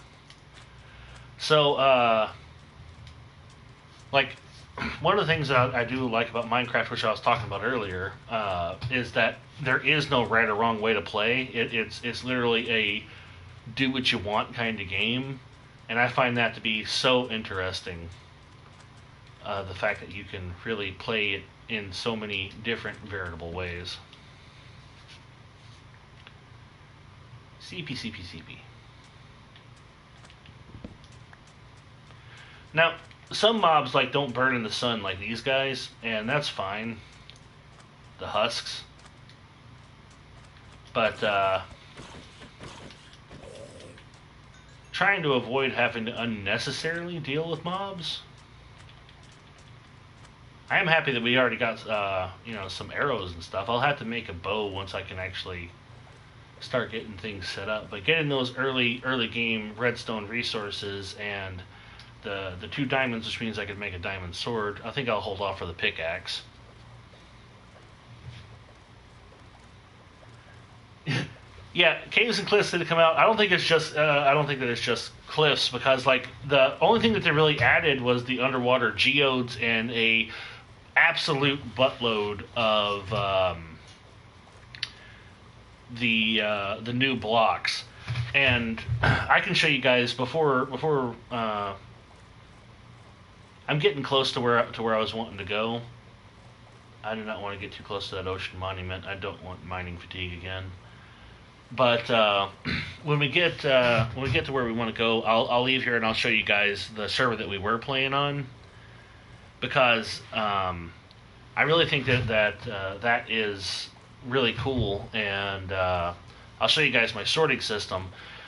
So, like, one of the things that I do like about Minecraft, which I was talking about earlier, is that there is no right or wrong way to play. It's literally a do what you want kind of game, and I find that to be so interesting. The fact that you can really play it in so many different veritable ways. CP. Now, some mobs like don't burn in the sun like these guys, and that's fine. The husks. But trying to avoid having to unnecessarily deal with mobs. I am happy that we already got some arrows and stuff. I'll have to make a bow once I can actually start getting things set up. But getting those early game redstone resources and the 2 diamonds, which means I could make a diamond sword. I think I'll hold off for the pickaxe. Yeah, caves and cliffs did come out. I don't think it's just. I don't think that it's just cliffs, because like the only thing that they really added was the underwater geodes and a absolute buttload of the new blocks. And I can show you guys before I'm getting close to where I was wanting to go. I do not want to get too close to that ocean monument. I don't want mining fatigue again. But when we get to where we want to go, I'll leave here and I'll show you guys the server that we were playing on, because I really think that is really cool, and I'll show you guys my sorting system.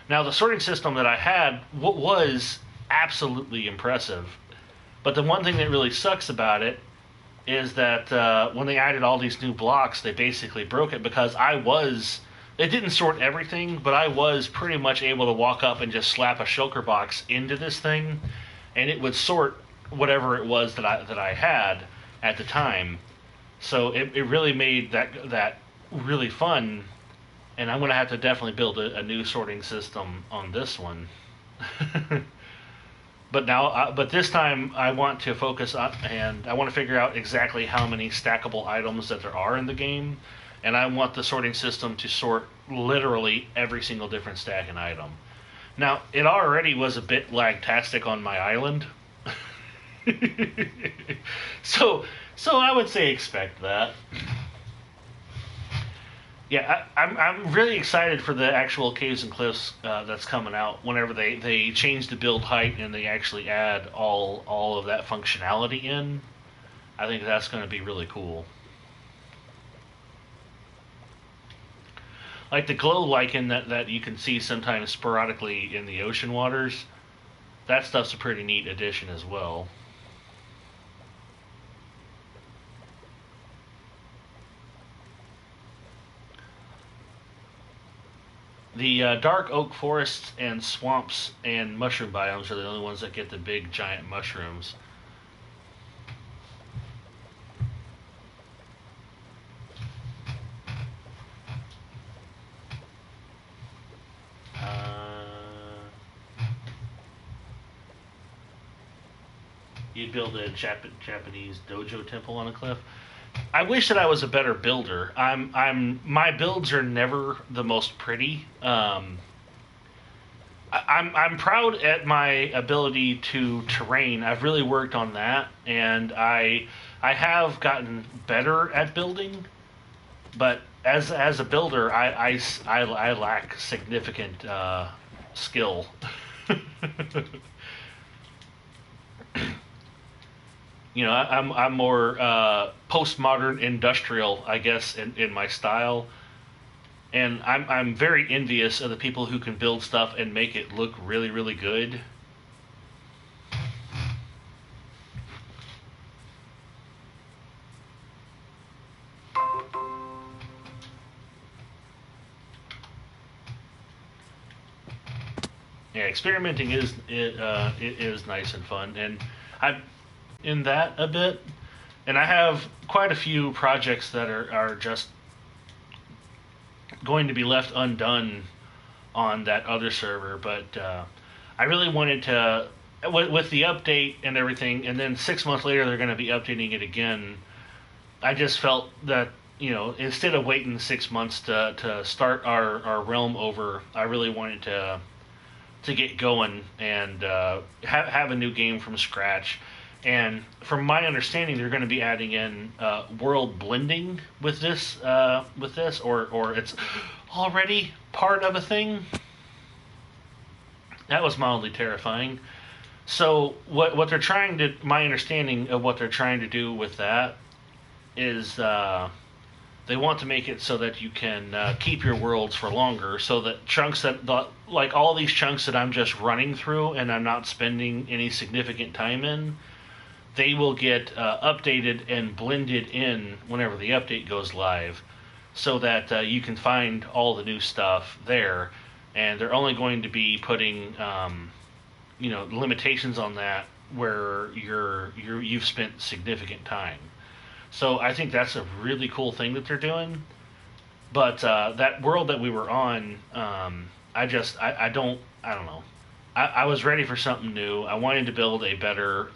Now, the sorting system that I had was absolutely impressive, but the one thing that really sucks about it is that when they added all these new blocks, they basically broke it, because it didn't sort everything, but I was pretty much able to walk up and just slap a shulker box into this thing, and it would sort whatever it was that I had at the time. So it really made that really fun, and I'm going to have to definitely build a new sorting system on this one. But this time I want to focus on, and I want to figure out exactly how many stackable items that there are in the game. And I want the sorting system to sort literally every single different stack and item. Now, it already was a bit lagtastic on my island. so I would say expect that. Yeah, I'm really excited for the actual Caves and Cliffs that's coming out whenever they change the build height and they actually add all of that functionality in. I think that's going to be really cool. Like the glow lichen that you can see sometimes sporadically in the ocean waters, that stuff's a pretty neat addition as well. The dark oak forests and swamps and mushroom biomes are the only ones that get the big giant mushrooms. You'd build a Japanese dojo temple on a cliff. I wish that I was a better builder. My builds are never the most pretty. I'm proud at my ability to terrain. I've really worked on that, and I have gotten better at building. But as a builder, I lack significant skill. I'm more postmodern industrial, I guess, in my style, and I'm very envious of the people who can build stuff and make it look really really good. Yeah, experimenting is nice and fun, and I'm in that a bit, and I have quite a few projects that are just going to be left undone on that other server, but I really wanted to with the update and everything, and then 6 months later they're going to be updating it again. I just felt that instead of waiting 6 months to start our realm over, I really wanted to get going and have a new game from scratch. And from my understanding, they're going to be adding in world blending with this, or it's already part of a thing. That was mildly terrifying. So what they're trying to, my understanding of what they're trying to do with that is they want to make it so that you can keep your worlds for longer, so that chunks like all these chunks that I'm just running through and I'm not spending any significant time in, they will get updated and blended in whenever the update goes live, so that you can find all the new stuff there, and they're only going to be putting limitations on that where you've spent significant time. So I think that's a really cool thing that they're doing. But that world that we were on, I don't know. I was ready for something new. I wanted to build a better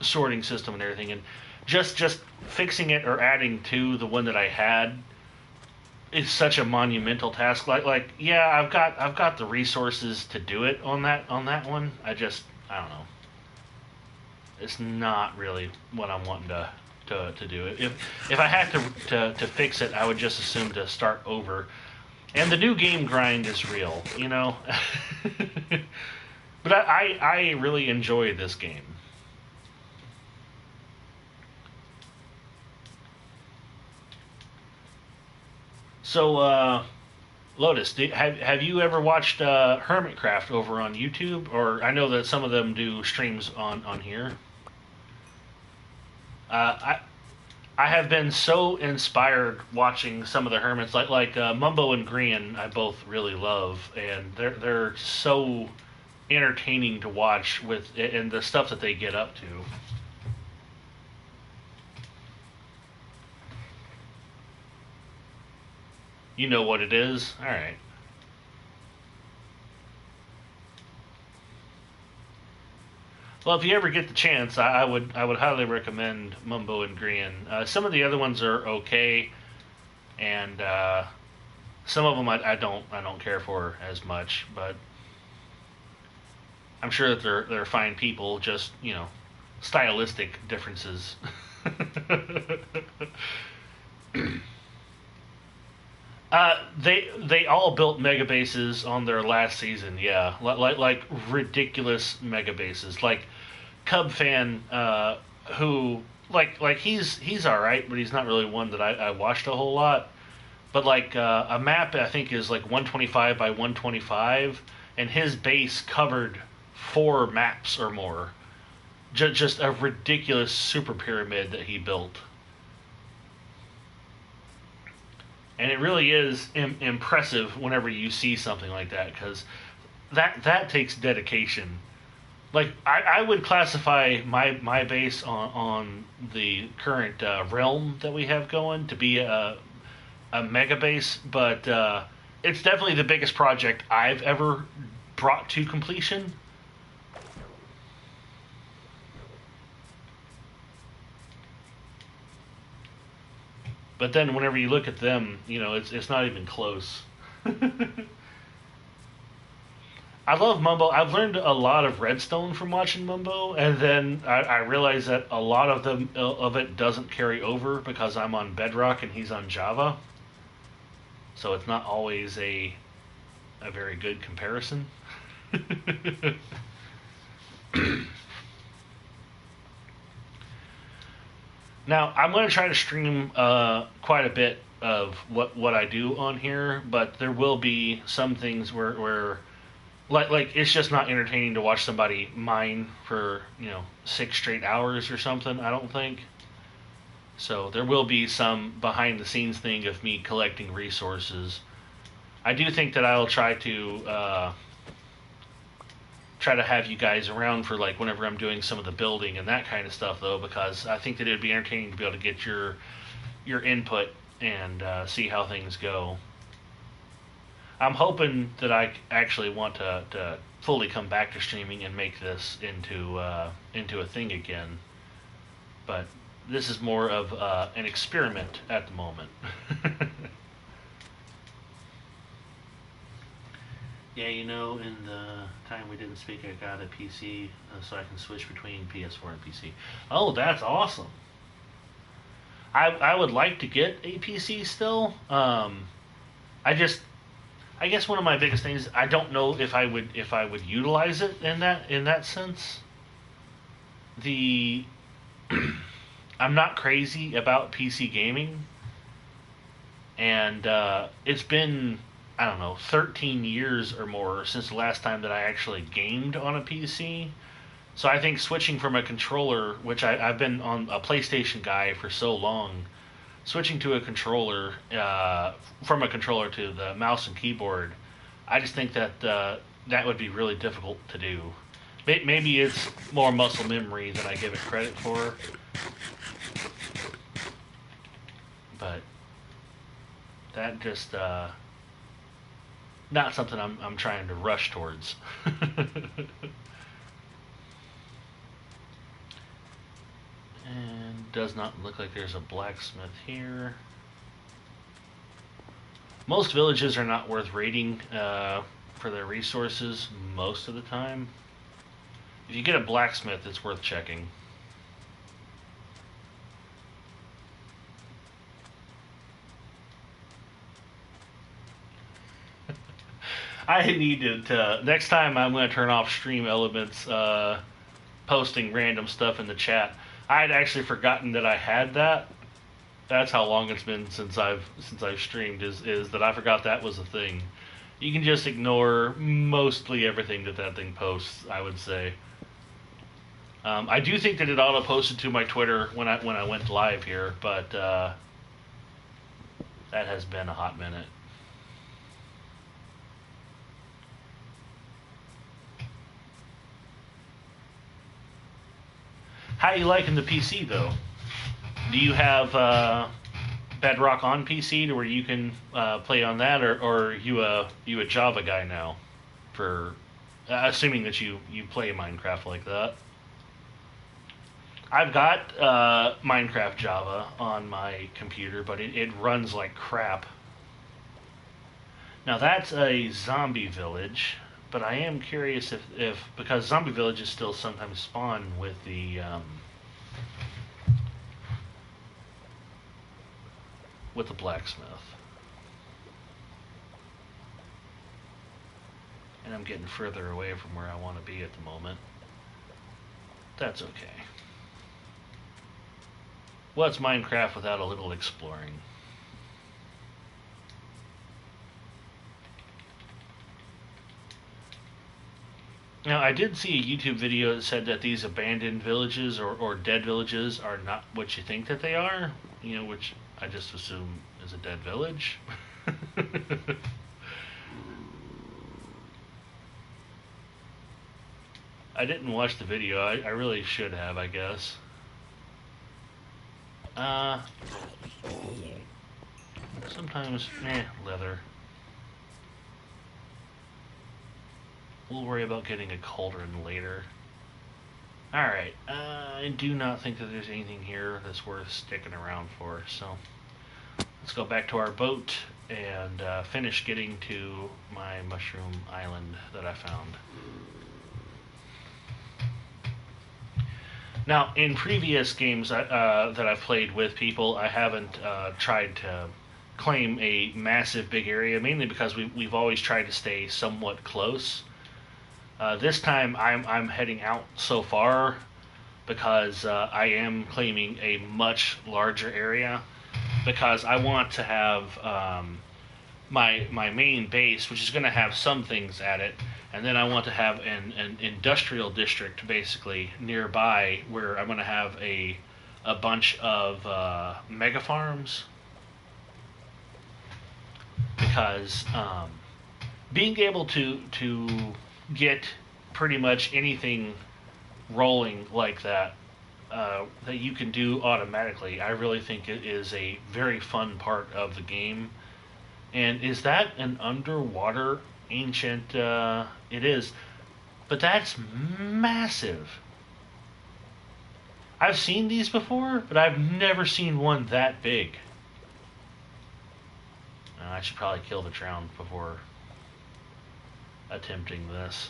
sorting system and everything, and just fixing it or adding to the one that I had is such a monumental task. Yeah, I've got the resources to do it on that one. I don't know. It's not really what I'm wanting to do. If I had to fix it, I would just assume to start over. And the new game grind is real, you know. But I really enjoy this game. So, Lotus, have you ever watched Hermitcraft over on YouTube? Or I know that some of them do streams on here. I I have been so inspired watching some of the hermits, like Mumbo and Grian. I both really love, and they're so entertaining to watch with and the stuff that they get up to. You know what it is? All right. Well, if you ever get the chance, I would highly recommend Mumbo and Grian. Some of the other ones are okay, and some of them I don't care for as much. But I'm sure that they're fine people. Just stylistic differences. They all built mega bases on their last season, yeah, like ridiculous mega bases. Like Cub fan, who he's all right, but he's not really one that I watched a whole lot. But like a map, I think is like 125 by 125, and his base covered 4 maps or more. Just a ridiculous super pyramid that he built. And it really is impressive whenever you see something like that, because that takes dedication. Like I would classify my base on the current realm that we have going to be a mega base, but it's definitely the biggest project I've ever brought to completion. But then whenever you look at them, it's not even close. I love Mumbo. I've learned a lot of Redstone from watching Mumbo, and then I realize that a lot of it doesn't carry over because I'm on Bedrock and he's on Java, so it's not always a very good comparison. Now, I'm going to try to stream quite a bit of what I do on here, but there will be some things where like it's just not entertaining to watch somebody mine for 6 straight hours or something. I don't think. So there will be some behind the scenes thing of me collecting resources. I do think that I'll try to have you guys around for like whenever I'm doing some of the building and that kind of stuff, though, because I think that it would be entertaining to be able to get your input and see how things go. I'm hoping that I actually want to fully come back to streaming and make this into a thing again, but this is more of an experiment at the moment. Yeah, in the time we didn't speak, I got a PC so I can switch between PS4 and PC. Oh, that's awesome. I would like to get a PC still. I guess one of my biggest things, I don't know if I would utilize it in that sense. The I'm not crazy about PC gaming, and it's been, I don't know, 13 years or more since the last time that I actually gamed on a PC. So I think switching from a controller, which I've been on a PlayStation guy for so long, switching to a controller, from a controller to the mouse and keyboard, I just think that that would be really difficult to do. Maybe it's more muscle memory than I give it credit for. But that just not something I'm trying to rush towards. And does not look like there's a blacksmith here. Most villages are not worth raiding for their resources most of the time. If you get a blacksmith, it's worth checking. I need to next time I'm going to turn off stream elements, posting random stuff in the chat. I had actually forgotten that I had that. That's how long it's been since I've streamed. Is that I forgot that was a thing. You can just ignore mostly everything that thing posts, I would say. I do think that it auto posted to my Twitter when I went live here, but that has been a hot minute. How are you liking the PC, though? Do you have Bedrock on PC to where you can play on that, or are you a Java guy now? For assuming that you play Minecraft like that. I've got Minecraft Java on my computer, but it runs like crap. Now that's a zombie village. But I am curious if because zombie villages still sometimes spawn with the blacksmith. And I'm getting further away from where I want to be at the moment. That's okay. What's Minecraft without a little exploring? Now, I did see a YouTube video that said that these abandoned villages or dead villages are not what you think that they are, which I just assume is a dead village. I didn't watch the video. I really should have, I guess. Sometimes, leather. We'll worry about getting a cauldron later. Alright, I do not think that there's anything here that's worth sticking around for, so let's go back to our boat and finish getting to my mushroom island that I found. Now, in previous games that I've played with people, I haven't tried to claim a massive big area, mainly because we've always tried to stay somewhat close. This time I'm heading out so far because I am claiming a much larger area because I want to have my main base, which is going to have some things at it, and then I want to have an industrial district basically nearby where I'm going to have a bunch of mega farms because being able to get pretty much anything rolling like that that you can do automatically, I really think it is a very fun part of the game. And is that an underwater ancient? It is, but that's massive. I've seen these before, but I've never seen one that big. I should probably kill the drown before attempting this.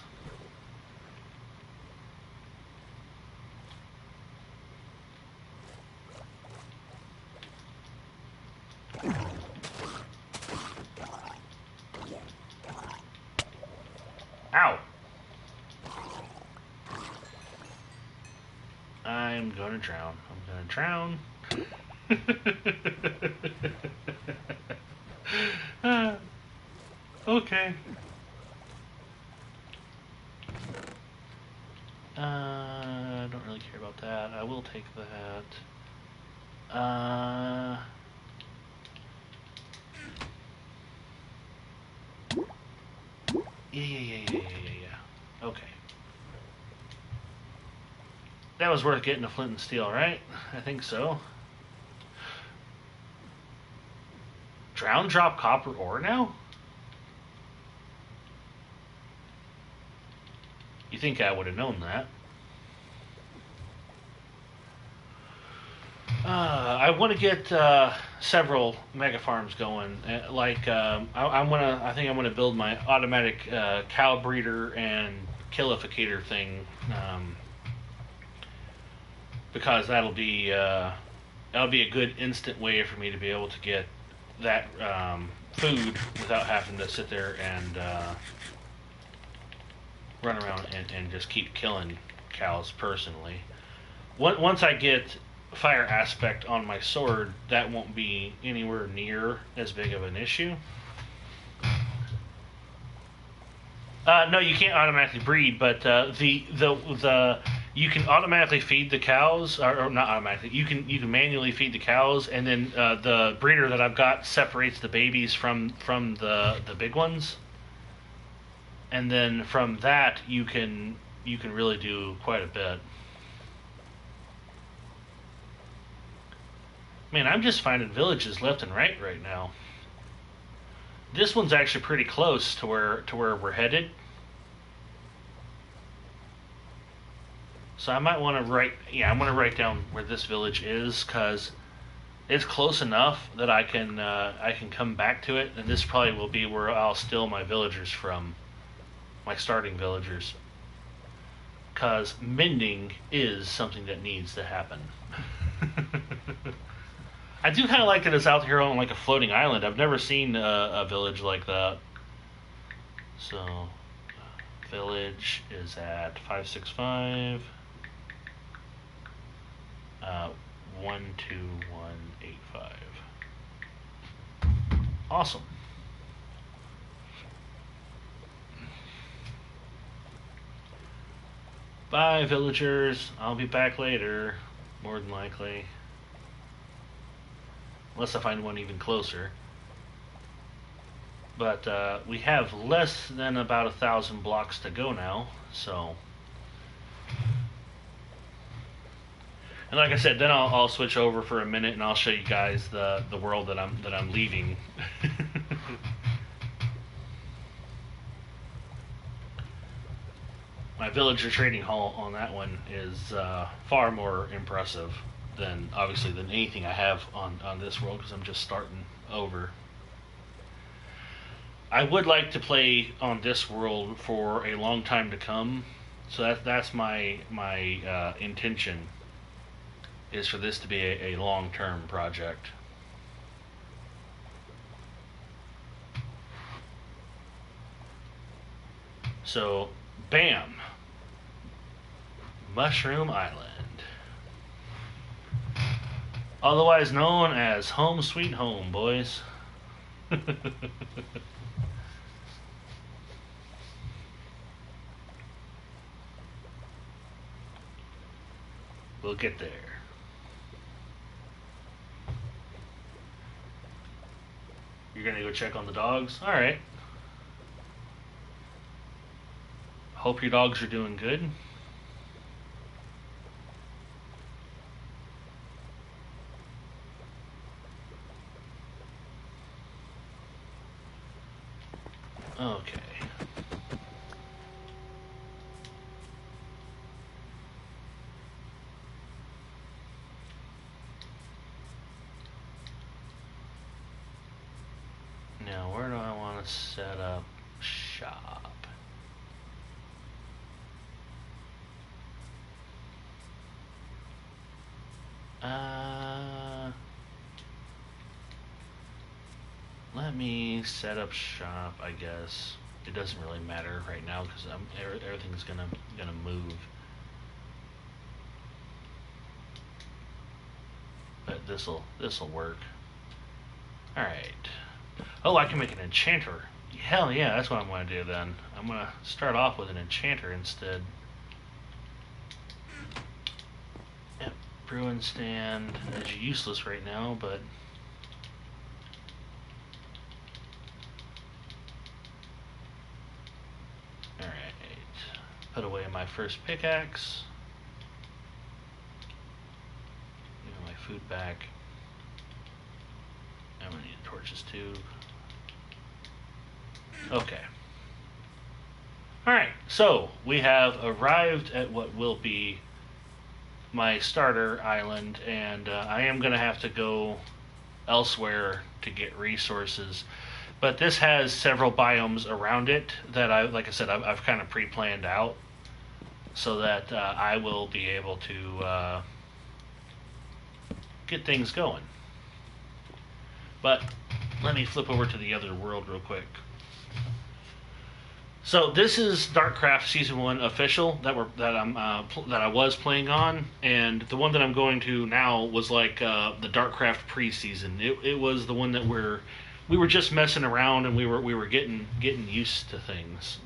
Ow! I'm gonna drown. I'm gonna drown. Okay. I don't really care about that. I will take that. Yeah. Okay. That was worth getting a flint and steel, right? I think so. Drown drop copper ore now? You think I would have known that? I want to get several mega farms going. I think I'm gonna build my automatic cow breeder and killificator thing, because that'll be a good instant way for me to be able to get that food without having to sit there and run around and just keep killing cows personally. Once I get fire aspect on my sword, that won't be anywhere near as big of an issue. No, you can't automatically breed, but the you can automatically feed the cows, or not automatically. You can manually feed the cows, and then the breeder that I've got separates the babies from the big ones, and then from that you can really do quite a bit. Man, I'm just finding villages left and right now. This one's actually pretty close to where we're headed. So I might want to I'm going to write down where this village is, because it's close enough that I can come back to it, and this probably will be where I'll steal my villagers from, my starting villagers. Because mending is something that needs to happen. I do kind of like that it's out here on like a floating island. I've never seen a village like that. So, village is at 565. 12185. Awesome. Bye, villagers. I'll be back later, more than likely. Unless I find one even closer. But we have less than about 1,000 blocks to go now, so. And like I said, then I'll switch over for a minute and I'll show you guys the world that I'm leaving. My villager trading hall on that one is far more impressive than anything I have on this world, because I'm just starting over. I would like to play on this world for a long time to come, so that's my intention, is for this to be a long-term project. So Bam! Mushroom Island. Otherwise known as Home Sweet Home, boys. We'll get there. You're gonna go check on the dogs? Alright. Hope your dogs are doing good. Okay. Now, where do I want to set up shop? Let me set up shop, I guess. It doesn't really matter right now because everything's gonna move. But this'll work. All right. Oh, I can make an enchanter. Hell yeah, that's what I'm gonna do then. I'm gonna start off with an enchanter instead. Yep, brewing stand is useless right now, but alright. Put away my first pickaxe. Give me my food back. I'm gonna need torches too. Okay. Alright, so we have arrived at what will be my starter island, and I am going to have to go elsewhere to get resources. But this has several biomes around it that like I said, I've kind of pre-planned out so that I will be able to get things going. But let me flip over to the other world real quick. So this is DarkCraft Season 1 official that I was playing on, and the one that I'm going to now was like the DarkCraft pre-season. It was the one that we were just messing around and we were getting used to things.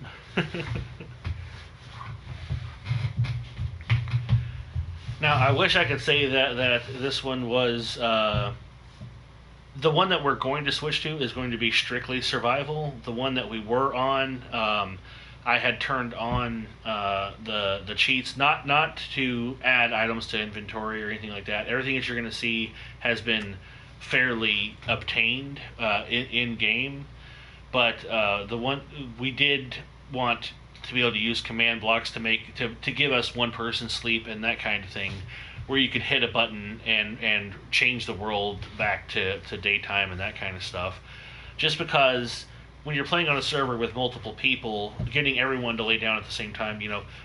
Now I wish I could say that this one was the one that we're going to switch to is going to be strictly survival. The one that we were on, I had turned on the cheats, not to add items to inventory or anything like that. Everything that you're going to see has been fairly obtained in game, but the one we did want to be able to use command blocks to give us one person sleep and that kind of thing, where you could hit a button and change the world back to daytime and that kind of stuff. Just because when you're playing on a server with multiple people, getting everyone to lay down at the same time,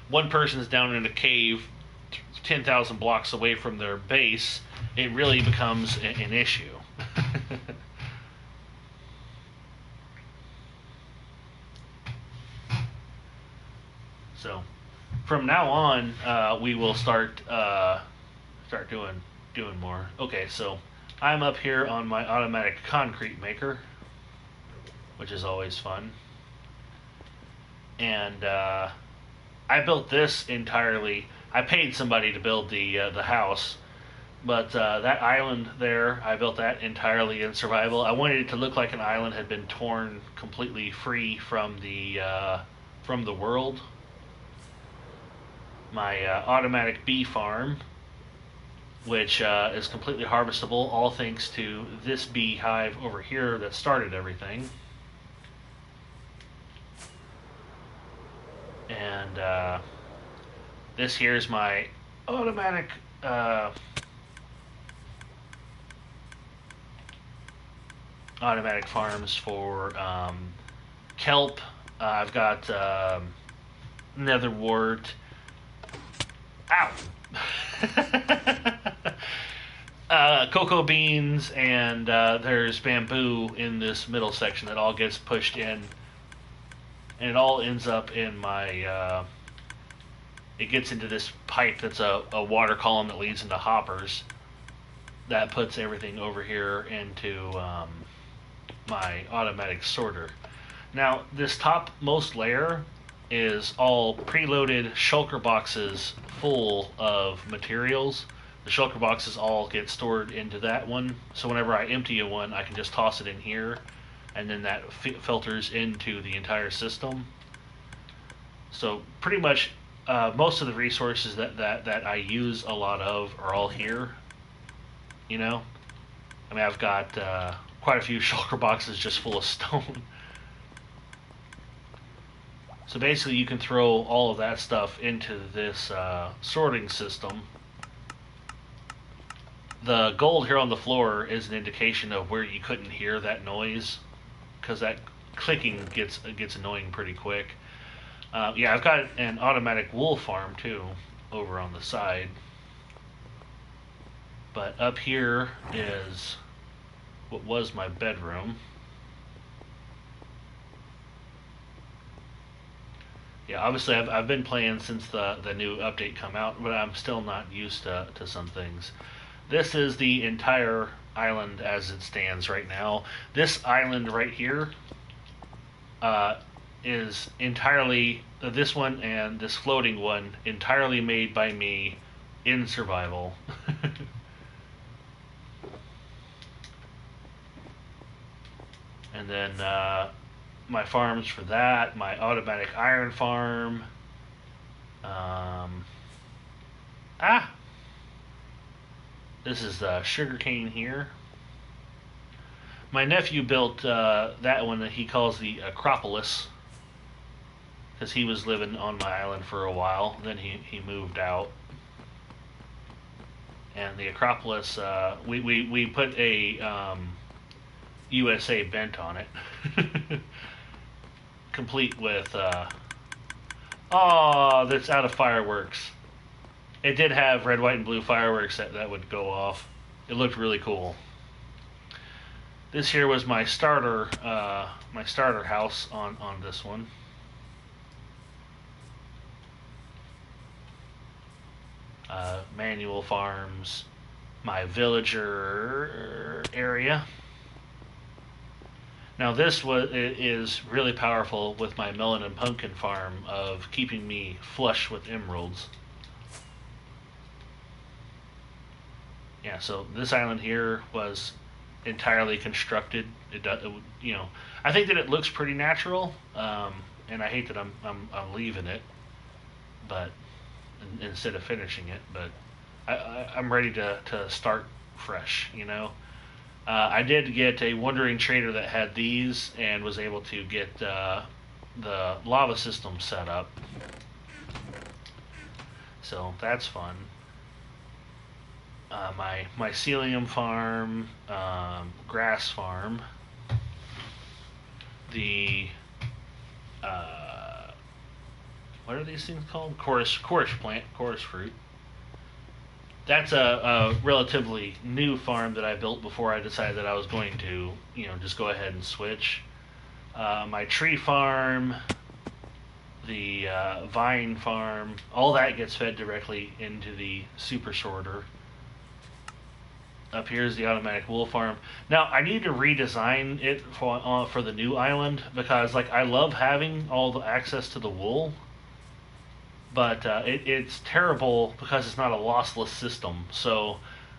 one person's down in a cave 10,000 blocks away from their base, it really becomes an issue. So, from now on, we will start doing more. Okay, so I'm up here on my automatic concrete maker, which is always fun. And I built this entirely. I paid somebody to build the house, but that island there, I built that entirely in survival. I wanted it to look like an island had been torn completely free from the world. My automatic bee farm, which is completely harvestable, all thanks to this beehive over here that started everything. And this here is my automatic farms for kelp. I've got nether wart. Ow! Cocoa beans, and there's bamboo in this middle section that all gets pushed in. and it all ends up in my. It gets into this pipe that's a water column that leads into hoppers. That puts everything over here into my automatic sorter. Now, this topmost layer is all preloaded shulker boxes full of materials. The shulker boxes all get stored into that one, so whenever I empty a one, I can just toss it in here, and then that filters into the entire system. So pretty much most of the resources that I use a lot of are all here. You know, I mean, I've got quite a few shulker boxes just full of stone. So basically you can throw all of that stuff into this sorting system. The gold here on the floor is an indication of where you couldn't hear that noise, because that clicking gets annoying pretty quick. Yeah, I've got an automatic wool farm too over on the side. But up here is what was my bedroom. Yeah, obviously I've been playing since the new update come out, but I'm still not used to some things. This is the entire island as it stands right now. This island right here is entirely, this one and this floating one, entirely made by me in survival. And then my farms for that, my automatic iron farm. This is the sugarcane here. My nephew built that one that he calls the Acropolis, because he was living on my island for a while. Then he moved out. And the Acropolis, we put a USA bent on it. Complete with, that's out of fireworks. It did have red, white, and blue fireworks that would go off. It looked really cool. This here was my starter house on this one. Manual farms, my villager area. Now this is really powerful with my melon and pumpkin farm of keeping me flush with emeralds. Yeah, so this island here was entirely constructed. I think that it looks pretty natural, and I hate that I'm leaving it, but instead of finishing it. But I'm ready to start fresh. I did get a wandering trader that had these and was able to get the lava system set up. So that's fun. My mycelium farm, grass farm, the what are these things called? Chorus fruit. That's a relatively new farm that I built before I decided that I was going to, just go ahead and switch. My tree farm, the vine farm, all that gets fed directly into the super sorter. Up here is the automatic wool farm. Now, I need to redesign it for the new island, because I love having all the access to the wool, but it's terrible because it's not a lossless system. So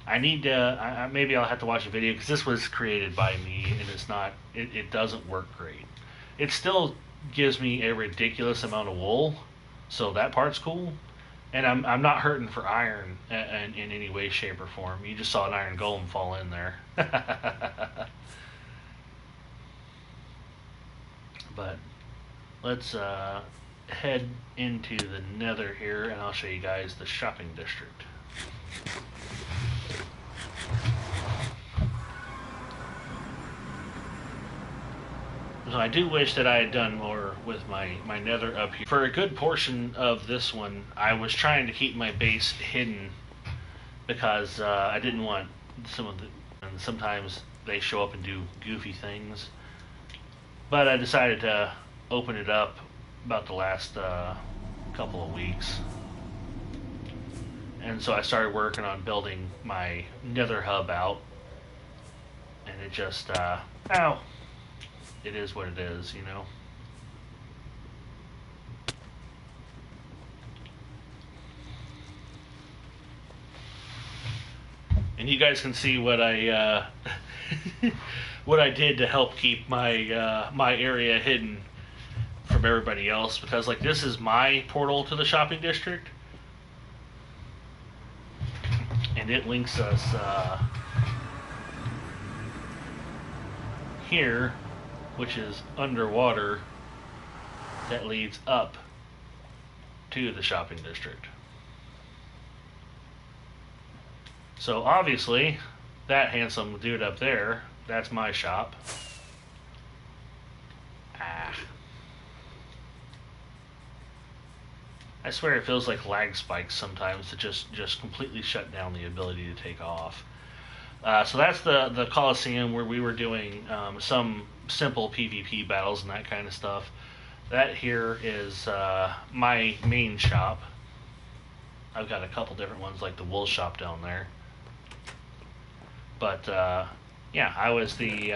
I need to, maybe I'll have to watch a video, because this was created by me and it's not, it doesn't work great. It still gives me a ridiculous amount of wool, so that part's cool. And I'm not hurting for iron in any way, shape, or form. You just saw an iron golem fall in there. But let's head into the nether here, and I'll show you guys the shopping district. So I do wish that I had done more with my nether up here. For a good portion of this one, I was trying to keep my base hidden, because I didn't want and sometimes they show up and do goofy things. But I decided to open it up about the last couple of weeks. And so I started working on building my nether hub out, and it just, ow, it is what it is, you know. And you guys can see what I what I did to help keep my my area hidden from everybody else, because like this is my portal to the shopping district, and it links us here, which is underwater, that leads up to the shopping district. So obviously, that handsome dude up there, that's my shop. Ah. I swear it feels like lag spikes sometimes to just completely shut down the ability to take off. So that's the Coliseum where we were doing some simple PvP battles and that kind of stuff. That here is my main shop. I've got a couple different ones like the wool shop down there. But yeah, I was the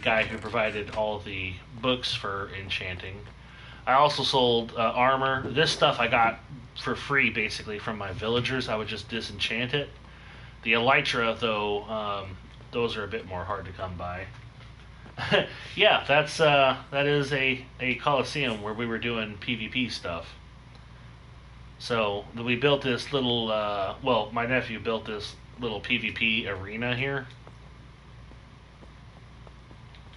guy who provided all the books for enchanting. I also sold armor. This stuff I got for free, basically, from my villagers. I would just disenchant it. The elytra, though, those are a bit more hard to come by. Yeah, that is a Coliseum where we were doing PvP stuff. So we built this little. Well, my nephew built this little PvP arena here,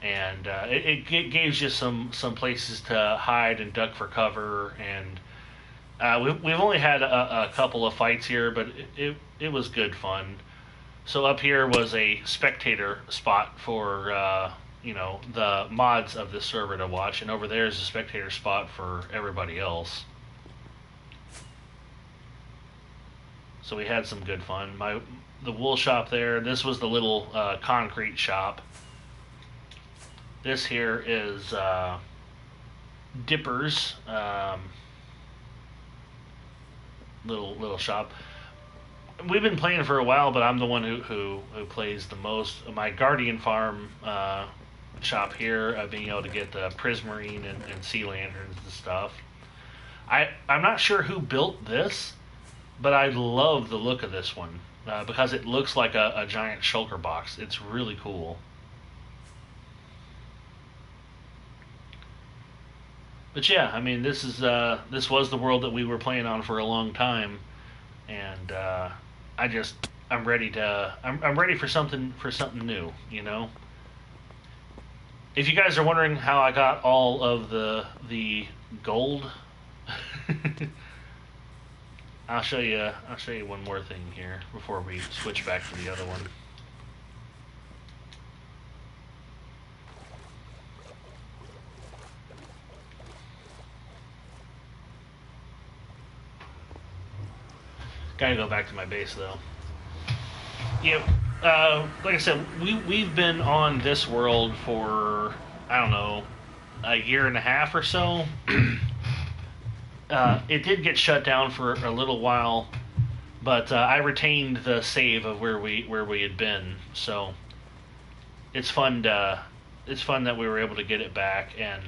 and it gives you some places to hide and duck for cover, and we've only had a couple of fights here, but it was good fun. So up here was a spectator spot for you know, the mods of this server to watch, and over there is a spectator spot for everybody else. So we had some good fun. The wool shop there. This was the little concrete shop. This here is Dipper's little shop. We've been playing for a while, but I'm the one who plays the most. My Guardian Farm shop here, being able to get the Prismarine and Sea Lanterns and stuff. I'm not sure who built this, but I love the look of this one. Because it looks like a giant shulker box. It's really cool. But yeah, I mean, this was the world that we were playing on for a long time, and I'm ready for something new, you know. If you guys are wondering how I got all of the gold. I'll show you one more thing here before we switch back to the other one. Gotta go back to my base though. Yeah, like I said, we've been on this world for, I don't know, a year and a half or so. It did get shut down for a little while, but I retained the save of where we had been. So it's fun that we were able to get it back, and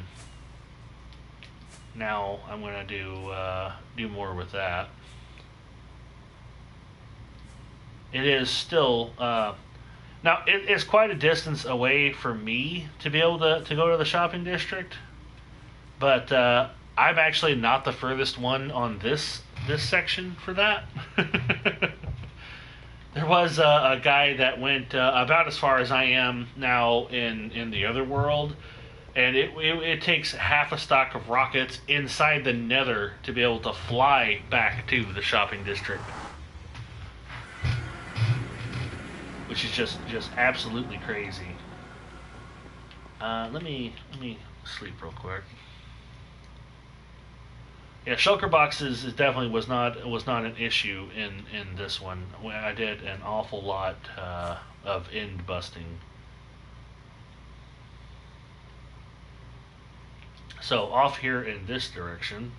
now I'm gonna do more with that. It is still now it's quite a distance away for me to be able to go to the shopping district, but I'm actually not the furthest one on this section for that. There was a guy that went about as far as I am now in the other world, and it takes half a stock of rockets inside the nether to be able to fly back to the shopping district, which is just absolutely crazy. Let me sleep real quick. Yeah, shulker boxes definitely was not an issue in this one. I did an awful lot of end busting. So off here in this direction,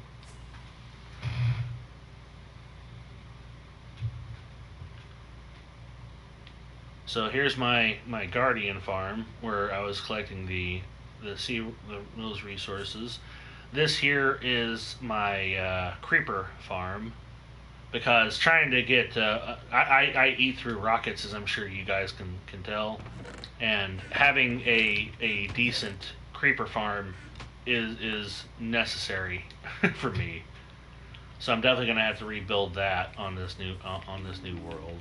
so here's my guardian farm where I was collecting those resources. This here is my creeper farm, because trying to get I eat through rockets, as I'm sure you guys can tell, and having a decent creeper farm is necessary for me. So I'm definitely gonna have to rebuild that on this new world.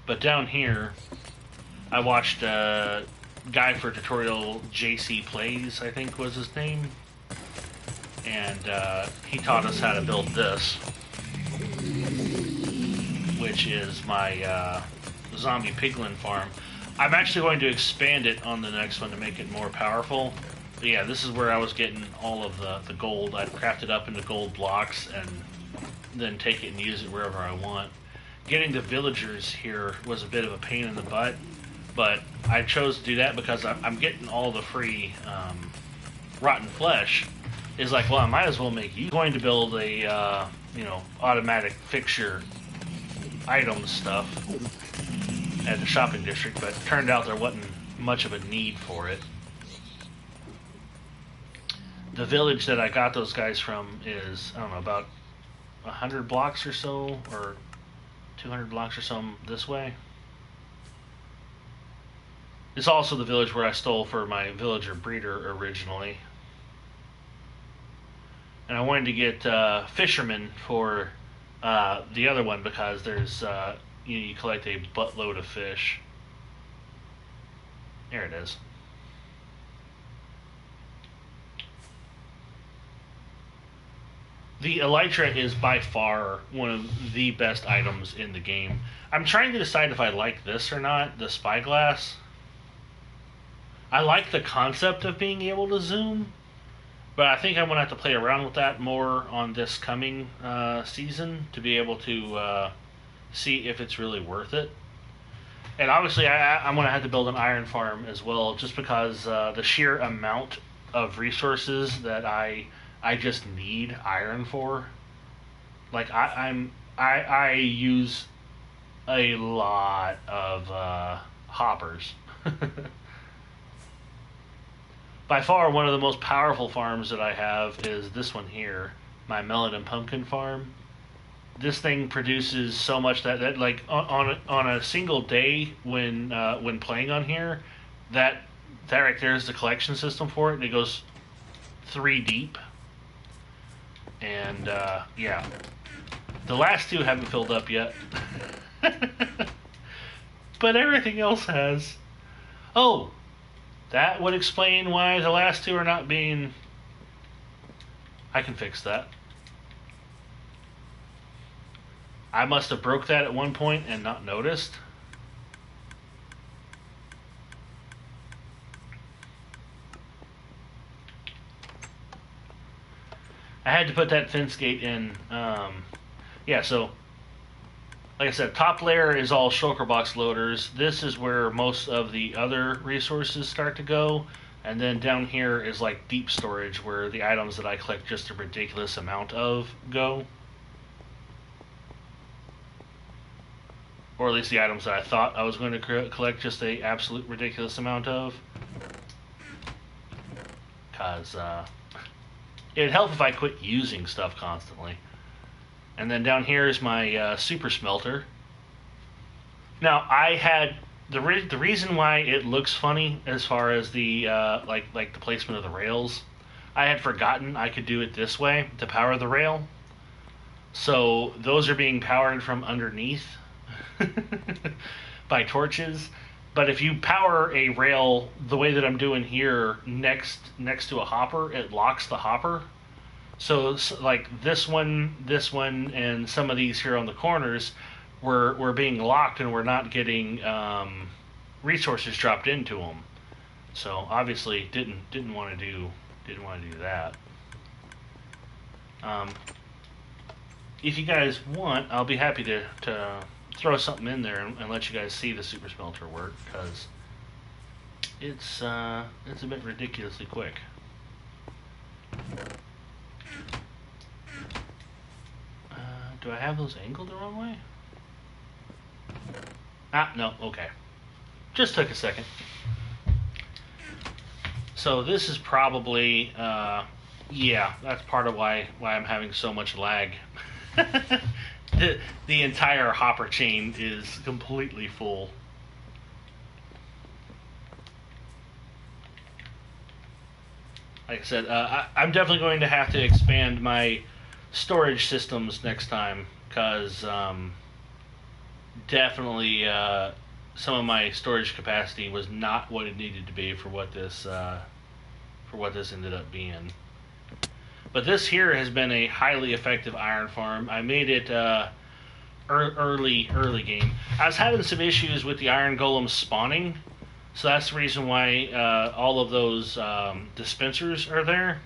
But down here, I watched a guy for tutorial JC Plays, I think was his name, and he taught us how to build this, which is my zombie piglin farm. I'm actually going to expand it on the next one to make it more powerful. But yeah, this is where I was getting all of the gold. I'd craft it up into gold blocks and then take it and use it wherever I want. Getting the villagers here was a bit of a pain in the butt, but I chose to do that because I'm getting all the free rotten flesh. Is like, well, I might as well make you. Going to build a automatic fixture item stuff at the shopping district, but it turned out there wasn't much of a need for it. The village that I got those guys from is, I don't know, about 100 blocks or so, or 200 blocks or something this way. It's also the village where I stole for my villager breeder originally. And I wanted to get fishermen for the other one, because there's you collect a buttload of fish. There it is. The elytra is by far one of the best items in the game. I'm trying to decide if I like this or not, the spyglass. I like the concept of being able to zoom, but I think I'm going to have to play around with that more on this coming season to be able to see if it's really worth it. And obviously I'm going to have to build an iron farm as well, just because the sheer amount of resources that I just need iron for. Like I use a lot of hoppers. By far, one of the most powerful farms that I have is this one here, my melon and pumpkin farm. This thing produces so much that like on a single day when playing on here, that right there is the collection system for it. And it goes 3 deep. And yeah, the last 2 haven't filled up yet, but everything else has. Oh, that would explain why the last 2 are not being. I can fix that. I must have broke that at one point and not noticed. I had to put that fence gate in. Yeah, so like I said, top layer is all shulker box loaders. This is where most of the other resources start to go. And then down here is like deep storage, where the items that I collect just a ridiculous amount of go. Or at least the items that I thought I was going to collect just a absolute ridiculous amount of. Because it'd help if I quit using stuff constantly. And then down here is my super smelter. Now, I had the reason why it looks funny as far as the like the placement of the rails. I had forgotten I could do it this way to power the rail. So those are being powered from underneath by torches. But if you power a rail the way that I'm doing here next to a hopper, it locks the hopper. So like this one, and some of these here on the corners were being locked, and we're not getting resources dropped into them. So obviously didn't want to do that. If you guys want, I'll be happy to throw something in there and let you guys see the super smelter work, because it's a bit ridiculously quick. Do I have those angled the wrong way? Ah, no, okay. Just took a second. So this is probably, yeah, that's part of why I'm having so much lag. The entire hopper chain is completely full. Like I said, I'm definitely going to have to expand my storage systems next time, because definitely some of my storage capacity was not what it needed to be for what this ended up being. But this here has been a highly effective iron farm. I made it early game. I was having some issues with the iron golems spawning, so that's the reason why all of those dispensers are there.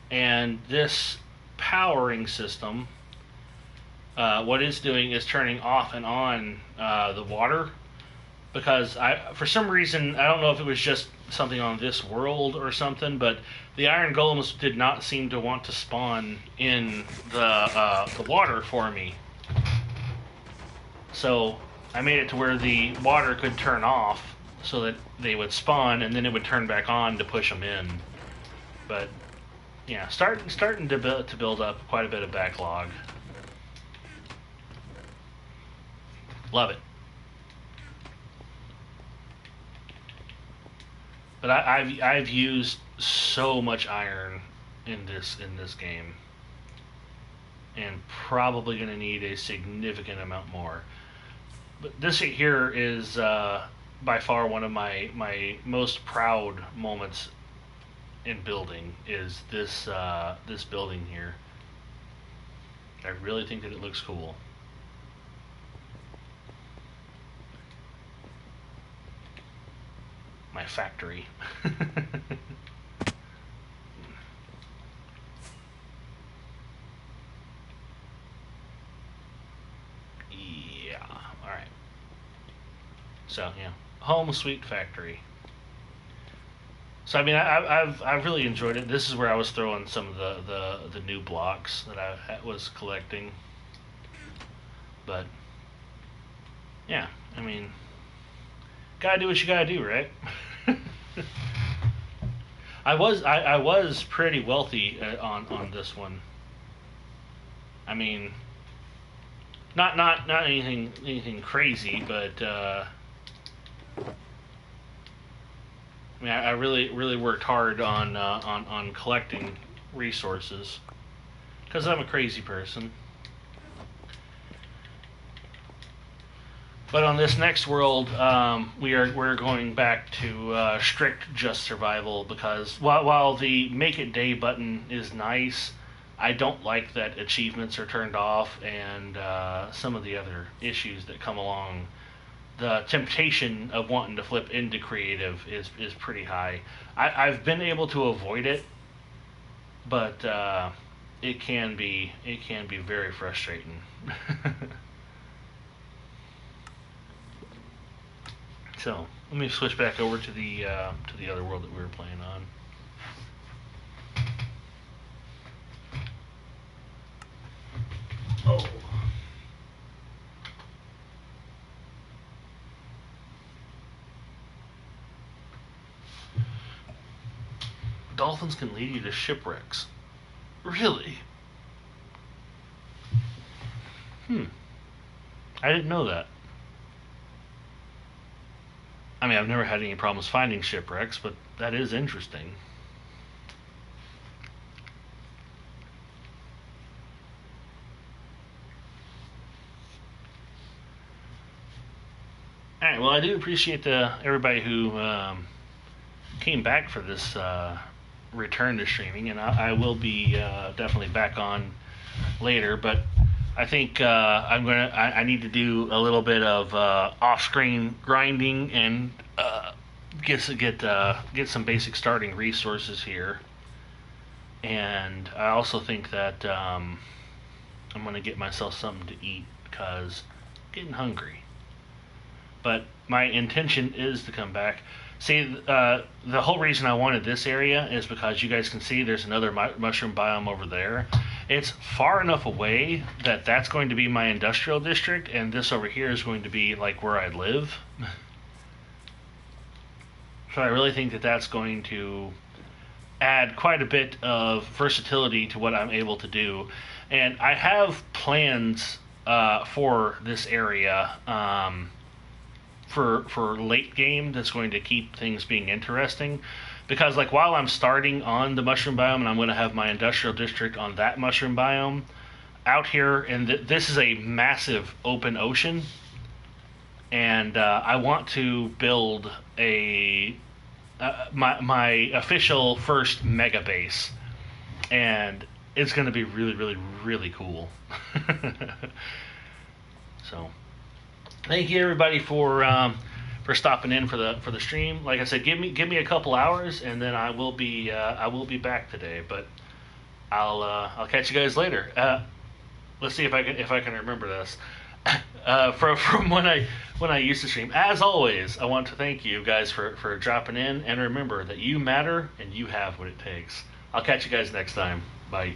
And this powering system, what it's doing is turning off and on the water, because for some reason, I don't know if it was just something on this world or something, but the iron golems did not seem to want to spawn in the water for me. So I made it to where the water could turn off so that they would spawn, and then it would turn back on to push them in. But yeah, starting to build up quite a bit of backlog. Love it. But I've used so much iron in this game, and probably going to need a significant amount more. But this here is by far one of my most proud moments in building, is this this building here. I really think that it looks cool. My factory. Yeah. All right. So yeah, home sweet factory. So I mean, I've really enjoyed it. This is where I was throwing some of the new blocks that I was collecting. But yeah, I mean, gotta do what you gotta do, right? I was pretty wealthy on this one. I mean, not anything crazy, but I mean, I really worked hard on collecting resources, because I'm a crazy person. But on this next world, we're going back to strict just survival, because while the make it day button is nice, I don't like that achievements are turned off, and some of the other issues that come along. The temptation of wanting to flip into creative is pretty high. I've been able to avoid it, but it can be very frustrating. So let me switch back over to the other world that we were playing on. Oh. Dolphins can lead you to shipwrecks. Really? I didn't know that. I mean, I've never had any problems finding shipwrecks, but that is interesting. Alright, well, I do appreciate everybody who came back for this return to streaming, and I will be definitely back on later, but I think I need to do a little bit of off-screen grinding and get some basic starting resources here. And I also think that I'm going to get myself something to eat, because I'm getting hungry. But my intention is to come back. See, the whole reason I wanted this area is because you guys can see there's another mushroom biome over there. It's far enough away that that's going to be my industrial district, and this over here is going to be like where I live. So I really think that that's going to add quite a bit of versatility to what I'm able to do. And I have plans for this area for late game that's going to keep things being interesting. Because like while I'm starting on the mushroom biome and I'm going to have my industrial district on that mushroom biome, out here, and this is a massive open ocean, and I want to build my official first mega base, and it's going to be really, really, really cool. So, thank you everybody for stopping in for the stream. Like I said, give me a couple hours, and then I will be back today. But I'll catch you guys later. Let's see if I can remember this. From when I used to stream. As always, I want to thank you guys for dropping in, and remember that you matter and you have what it takes. I'll catch you guys next time. Bye.